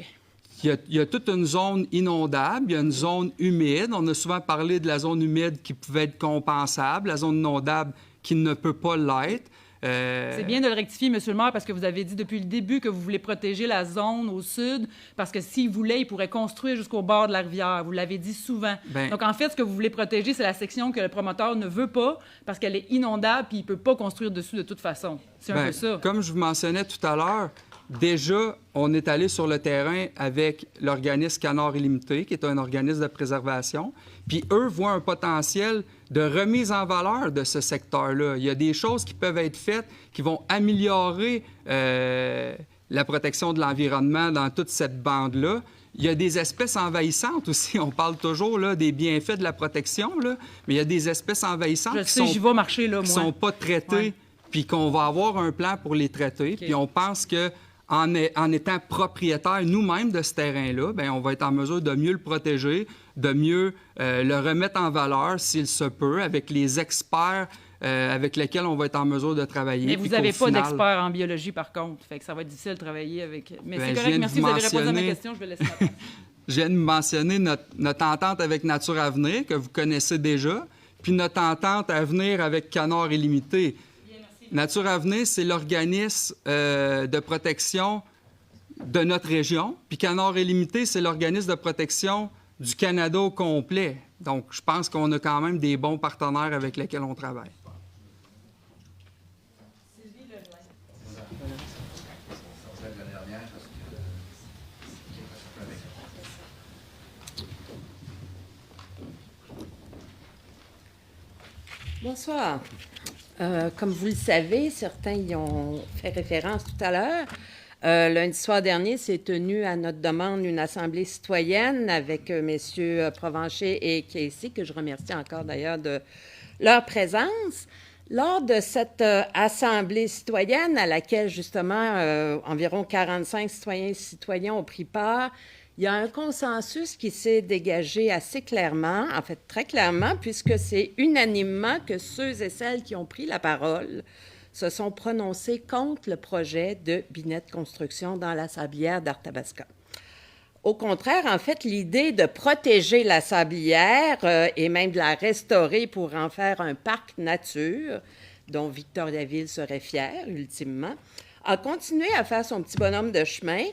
Il y a toute une zone inondable, il y a une zone humide. On a souvent parlé de la zone humide qui pouvait être compensable, la zone inondable qui ne peut pas l'être. C'est bien de le rectifier, M. le maire, parce que vous avez dit depuis le début que vous voulez protéger la zone au sud, parce que s'il voulait, il pourrait construire jusqu'au bord de la rivière. Vous l'avez dit souvent. Donc, en fait, ce que vous voulez protéger, c'est la section que le promoteur ne veut pas, parce qu'elle est inondable, puis il ne peut pas construire dessus de toute façon. C'est un peu ça. Comme je vous mentionnais tout à l'heure, déjà, on est allé sur le terrain avec l'organisme Canard Illimité, qui est un organisme de préservation, puis eux voient un potentiel de remise en valeur de ce secteur-là. Il y a des choses qui peuvent être faites qui vont améliorer la protection de l'environnement dans toute cette bande-là. Il y a des espèces envahissantes aussi. On parle toujours là, des bienfaits de la protection, là, mais il y a des espèces envahissantes qui ne sont pas traitées, puis qu'on va avoir un plan pour les traiter. Puis on pense que en étant propriétaire nous-mêmes de ce terrain-là, bien, on va être en mesure de mieux le protéger, de mieux le remettre en valeur s'il se peut, avec les experts avec lesquels on va être en mesure de travailler. Mais vous n'avez pas d'experts en biologie, par contre, fait que ça va être difficile de travailler avec... Mais c'est correct, merci, vous avez répondu à ma question, je vais laisser ma place. Je viens de mentionner notre entente avec Nature Avenir, que vous connaissez déjà, puis notre entente à venir avec Canard Illimité. Nature Avenir, c'est l'organisme de protection de notre région. Puis Canard Illimité, c'est l'organisme de protection du Canada au complet. Donc, je pense qu'on a quand même des bons partenaires avec lesquels on travaille. Bonsoir. Comme vous le savez, certains y ont fait référence tout à l'heure. Lundi soir dernier, s'est tenue à notre demande une assemblée citoyenne avec messieurs Provencher et Casey, que je remercie encore d'ailleurs de leur présence. Lors de cette assemblée citoyenne à laquelle justement environ 45 citoyens et citoyens ont pris part, il y a un consensus qui s'est dégagé assez clairement, en fait très clairement, puisque c'est unanimement que ceux et celles qui ont pris la parole se sont prononcés contre le projet de Binette Construction dans la sablière d'Arthabasca. Au contraire, en fait, l'idée de protéger la sablière et même de la restaurer pour en faire un parc nature, dont Victoriaville serait fière, ultimement, a continué à faire son petit bonhomme de chemin.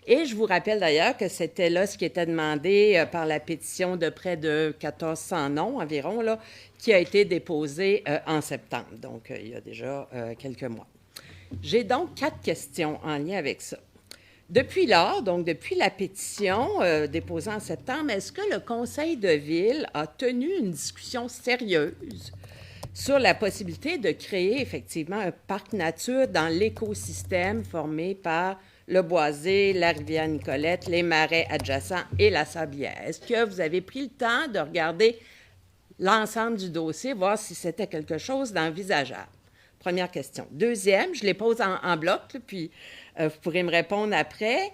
Et je vous rappelle d'ailleurs que c'était là ce qui était demandé par la pétition de près de 1400 noms environ, là, qui a été déposée en septembre, donc il y a déjà quelques mois. J'ai donc 4 questions en lien avec ça. Depuis lors, donc depuis la pétition déposée en septembre, est-ce que le Conseil de ville a tenu une discussion sérieuse sur la possibilité de créer effectivement un parc nature dans l'écosystème formé par le Boisé, la rivière Nicolette, les marais adjacents et la sablière? Est-ce que vous avez pris le temps de regarder l'ensemble du dossier, voir si c'était quelque chose d'envisageable? Première question. Deuxième, je les pose en bloc, puis vous pourrez me répondre après.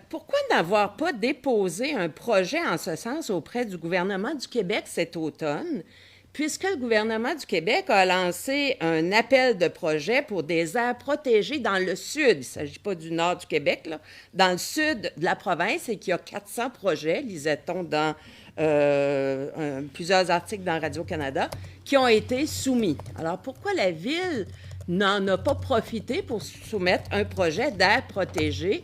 Pourquoi n'avoir pas déposé un projet en ce sens auprès du gouvernement du Québec cet automne, puisque le gouvernement du Québec a lancé un appel de projet pour des aires protégées dans le sud, il ne s'agit pas du nord du Québec, là, dans le sud de la province, et qu'il y a 400 projets, lisait-on dans plusieurs articles dans Radio-Canada, qui ont été soumis. Alors, pourquoi la Ville n'en a pas profité pour soumettre un projet d'aire protégée,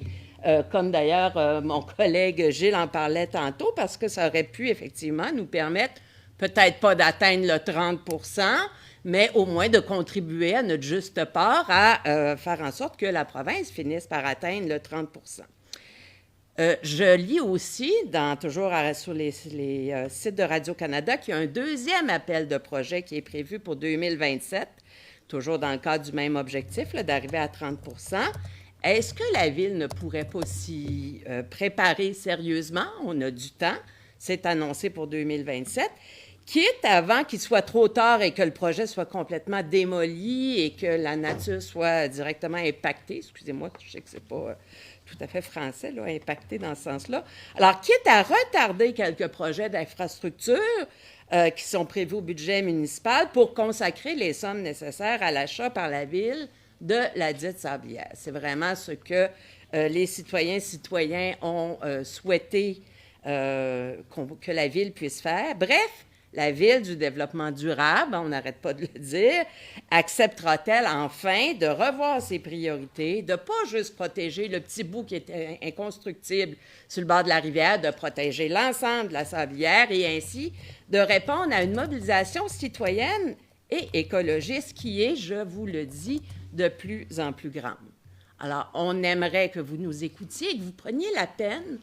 comme d'ailleurs mon collègue Gilles en parlait tantôt, parce que ça aurait pu effectivement nous permettre peut-être pas d'atteindre le 30 %, mais au moins de contribuer à notre juste part à faire en sorte que la province finisse par atteindre le 30 %. Je lis aussi, toujours sur les sites de Radio-Canada, qu'il y a un deuxième appel de projet qui est prévu pour 2027, toujours dans le cadre du même objectif, d'arriver à 30 %. Est-ce que la Ville ne pourrait pas s'y préparer sérieusement? On a du temps. C'est annoncé pour 2027. Quitte avant qu'il soit trop tard et que le projet soit complètement démoli et que la nature soit directement impactée. Excusez-moi, je sais que c'est pas tout à fait français, là, impacté dans ce sens-là. Alors, quitte à retarder quelques projets d'infrastructure qui sont prévus au budget municipal pour consacrer les sommes nécessaires à l'achat par la Ville de la dite sablière. C'est vraiment ce que les citoyens ont souhaité que la Ville puisse faire. Bref, La Ville du développement durable, on n'arrête pas de le dire, acceptera-t-elle enfin de revoir ses priorités, de pas juste protéger le petit bout qui est inconstructible sur le bord de la rivière, de protéger l'ensemble de la sablière et ainsi de répondre à une mobilisation citoyenne et écologiste qui est, je vous le dis, de plus en plus grande. Alors, on aimerait que vous nous écoutiez et que vous preniez la peine,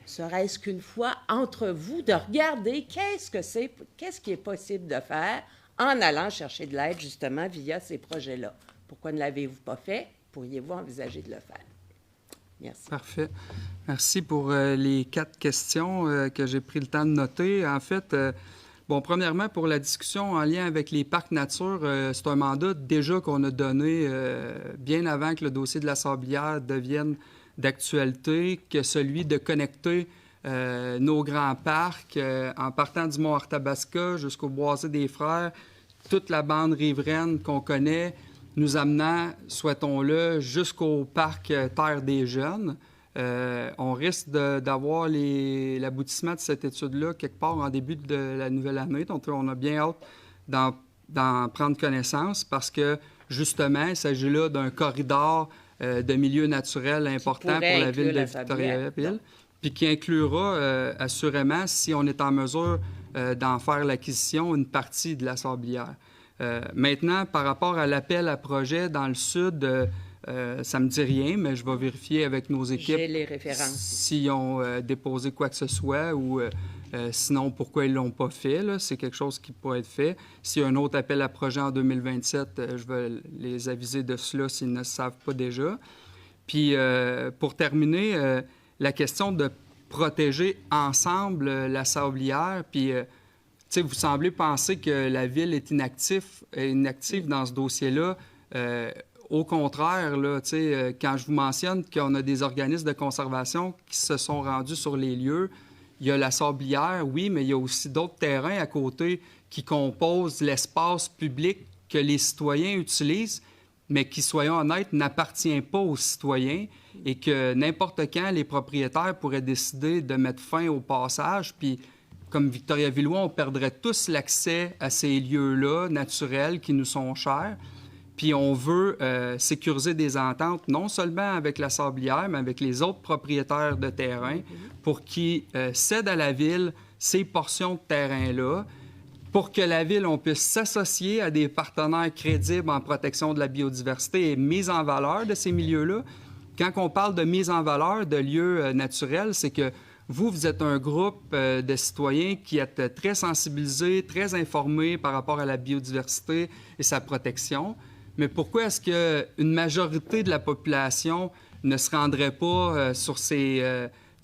serait-ce qu'une fois entre vous, de regarder qu'est-ce qui est possible de faire en allant chercher de l'aide, justement, via ces projets-là. Pourquoi ne l'avez-vous pas fait? Pourriez-vous envisager de le faire? Merci. Parfait. Merci pour les 4 questions que j'ai pris le temps de noter. En fait, premièrement, pour la discussion en lien avec les parcs nature, c'est un mandat déjà qu'on a donné bien avant que le dossier de la sablière devienne d'actualité, que celui de connecter nos grands parcs en partant du Mont-Arthabasca jusqu'au Boisé des Frères, toute la bande riveraine qu'on connaît, nous amenant, souhaitons-le, jusqu'au parc Terre des Jeunes. On risque d'avoir l'aboutissement de cette étude-là quelque part en début de la nouvelle année. Donc, on a bien hâte d'en prendre connaissance parce que, justement, il s'agit là d'un corridor de milieu naturel important pour la ville de Victoriaville, puis qui inclura assurément, si on est en mesure d'en faire l'acquisition, une partie de la sablière. Maintenant, par rapport à l'appel à projet dans le sud, ça ne me dit rien, mais je vais vérifier avec nos équipes les références. S'ils ont déposé quoi que ce soit ou sinon pourquoi ils ne l'ont pas fait. C'est quelque chose qui pourrait être fait. S'il y a un autre appel à projet en 2027, je vais les aviser de cela s'ils ne le savent pas déjà. Puis pour terminer, la question de protéger ensemble la sablière, puis vous semblez penser que la Ville est inactive dans ce dossier-là. Au contraire, là, quand je vous mentionne qu'on a des organismes de conservation qui se sont rendus sur les lieux, il y a la sablière, oui, mais il y a aussi d'autres terrains à côté qui composent l'espace public que les citoyens utilisent, mais qui, soyons honnêtes, n'appartient pas aux citoyens et que n'importe quand, les propriétaires pourraient décider de mettre fin au passage, puis comme Victoriavillois, on perdrait tous l'accès à ces lieux-là naturels qui nous sont chers. Puis on veut sécuriser des ententes, non seulement avec la sablière, mais avec les autres propriétaires de terrain pour qu'ils cèdent à la Ville ces portions de terrain-là, pour que la Ville, on puisse s'associer à des partenaires crédibles en protection de la biodiversité et mise en valeur de ces milieux-là. Quand on parle de mise en valeur de lieux naturels, c'est que vous êtes un groupe de citoyens qui êtes très sensibilisés, très informés par rapport à la biodiversité et sa protection. Mais pourquoi est-ce qu'une majorité de la population ne se rendrait pas sur ces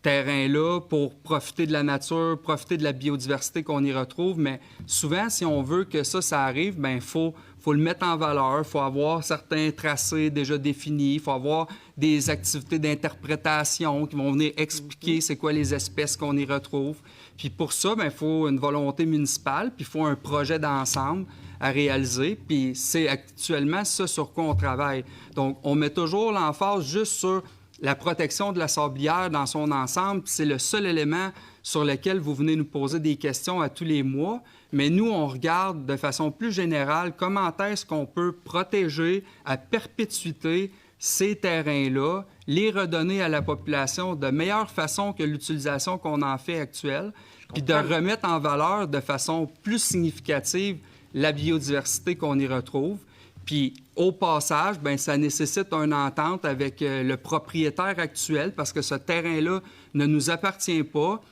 terrains-là pour profiter de la nature, profiter de la biodiversité qu'on y retrouve? Mais souvent, si on veut que ça arrive, bien, il faut le mettre en valeur, il faut avoir certains tracés déjà définis, il faut avoir des activités d'interprétation qui vont venir expliquer c'est quoi les espèces qu'on y retrouve. Puis pour ça, bien, il faut une volonté municipale, puis il faut un projet d'ensemble à réaliser, puis c'est actuellement ça sur quoi on travaille. Donc, on met toujours l'emphase juste sur la protection de la sablière dans son ensemble, puis c'est le seul élément sur lequel vous venez nous poser des questions à tous les mois, mais nous, on regarde de façon plus générale comment est-ce qu'on peut protéger à perpétuité ces terrains-là, les redonner à la population de meilleure façon que l'utilisation qu'on en fait actuelle, puis de remettre en valeur de façon plus significative la biodiversité qu'on y retrouve. Puis, au passage, bien, ça nécessite une entente avec le propriétaire actuel parce que ce terrain-là ne nous appartient pas.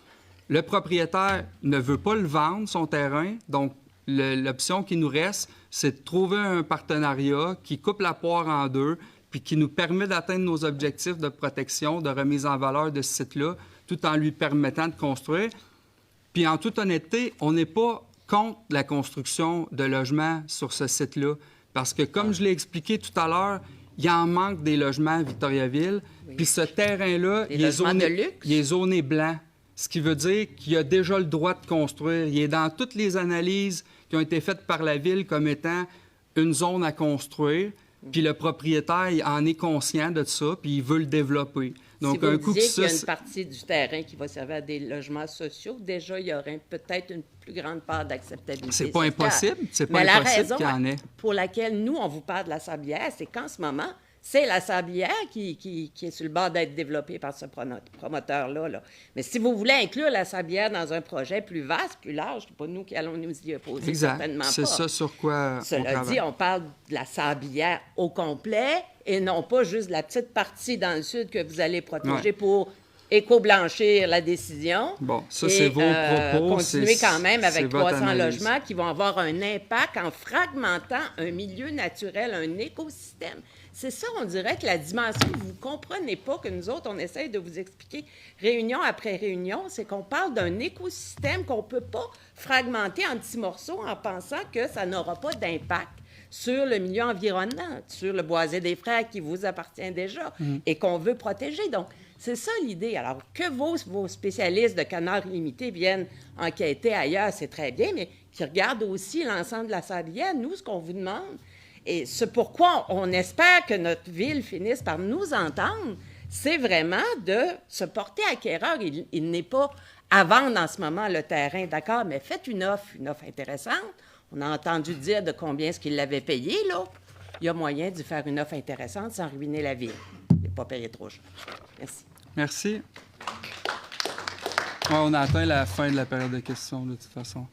Le propriétaire ne veut pas le vendre, son terrain. Donc, l'option qui nous reste, c'est de trouver un partenariat qui coupe la poire en deux puis qui nous permet d'atteindre nos objectifs de protection, de remise en valeur de ce site-là, tout en lui permettant de construire. Puis, en toute honnêteté, on n'est pas contre la construction de logements sur ce site-là. Parce que, comme je l'ai expliqué tout à l'heure, il en manque des logements à Victoriaville. Oui. Puis ce terrain-là, il est zoné blanc. Ce qui veut dire qu'il a déjà le droit de construire. Il est dans toutes les analyses qui ont été faites par la Ville comme étant une zone à construire. Puis le propriétaire il en est conscient de ça, puis il veut le développer. Donc, si vous un me coup disiez que qu'il y a ça, une partie du terrain qui va servir à des logements sociaux, déjà, il y aurait peut-être une plus grande part d'acceptabilité. c'est pas sociale. impossible. C'est pas Mais la impossible raison qu'il y en ait. pour laquelle nous, on vous parle de la sablière, c'est qu'en ce moment, c'est la sablière qui est sur le bord d'être développée par ce promoteur-là. Là. Mais si vous voulez inclure la sablière dans un projet plus vaste, plus large, c'est pas nous qui allons nous y opposer, Exact. certainement C'est pas. ça sur quoi on Cela travaille. dit, on parle de la sablière au complet et non pas juste de la petite partie dans le sud que vous allez protéger pour éco-blanchir la décision. Bon, ça, c'est vos propos. Continuer quand même avec c'est votre 300 analyse. logements qui vont avoir un impact en fragmentant un milieu naturel, un écosystème. C'est ça, on dirait que la dimension que vous ne comprenez pas, que nous autres, on essaye de vous expliquer réunion après réunion, c'est qu'on parle d'un écosystème qu'on ne peut pas fragmenter en petits morceaux en pensant que ça n'aura pas d'impact sur le milieu environnant, sur le boisé des frères qui vous appartient déjà et qu'on veut protéger. Donc, c'est ça l'idée. Alors, que vos spécialistes de canards limités viennent enquêter ailleurs, c'est très bien, mais qui regardent aussi l'ensemble de la sablière. Nous, ce qu'on vous demande, et c'est pourquoi on espère que notre ville finisse par nous entendre, c'est vraiment de se porter acquéreur. Il n'est pas à vendre en ce moment le terrain, d'accord, mais faites une offre intéressante. On a entendu dire de combien est-ce qu'il l'avait payé, là. Il y a moyen de faire une offre intéressante sans ruiner la ville. Il n'est pas payé trop cher. Merci. Merci. Ouais, on a atteint la fin de la période de questions, de toute façon.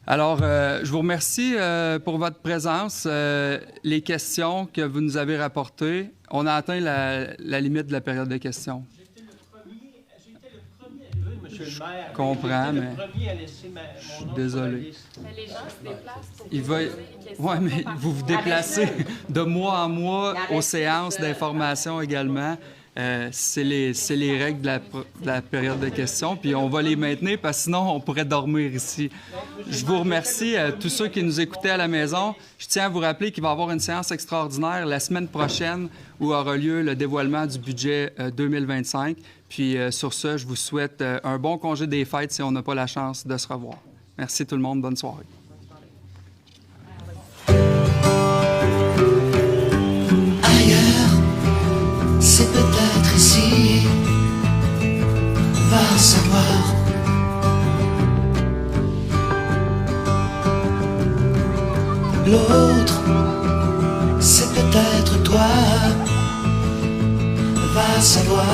Alors, je vous remercie pour votre présence, les questions que vous nous avez rapportées. On a atteint la limite de la période de questions. J'étais le premier à lever, monsieur le maire. Je comprends, mais le premier à laisser mon nom désolé. sur la liste. Mais les gens se déplacent pour Il va... poser des questions. Oui, mais vous vous déplacez de mois en mois aux séances d'information également. C'est les règles de la période de questions, puis on va les maintenir parce que sinon, on pourrait dormir ici. Je vous remercie à tous ceux qui nous écoutaient à la maison. Je tiens à vous rappeler qu'il va y avoir une séance extraordinaire la semaine prochaine où aura lieu le dévoilement du budget 2025. Puis sur ce, je vous souhaite un bon congé des fêtes si on n'a pas la chance de se revoir. Merci tout le monde. Bonne soirée. C'est peut-être ici, va savoir. L'autre, c'est peut-être toi, va savoir.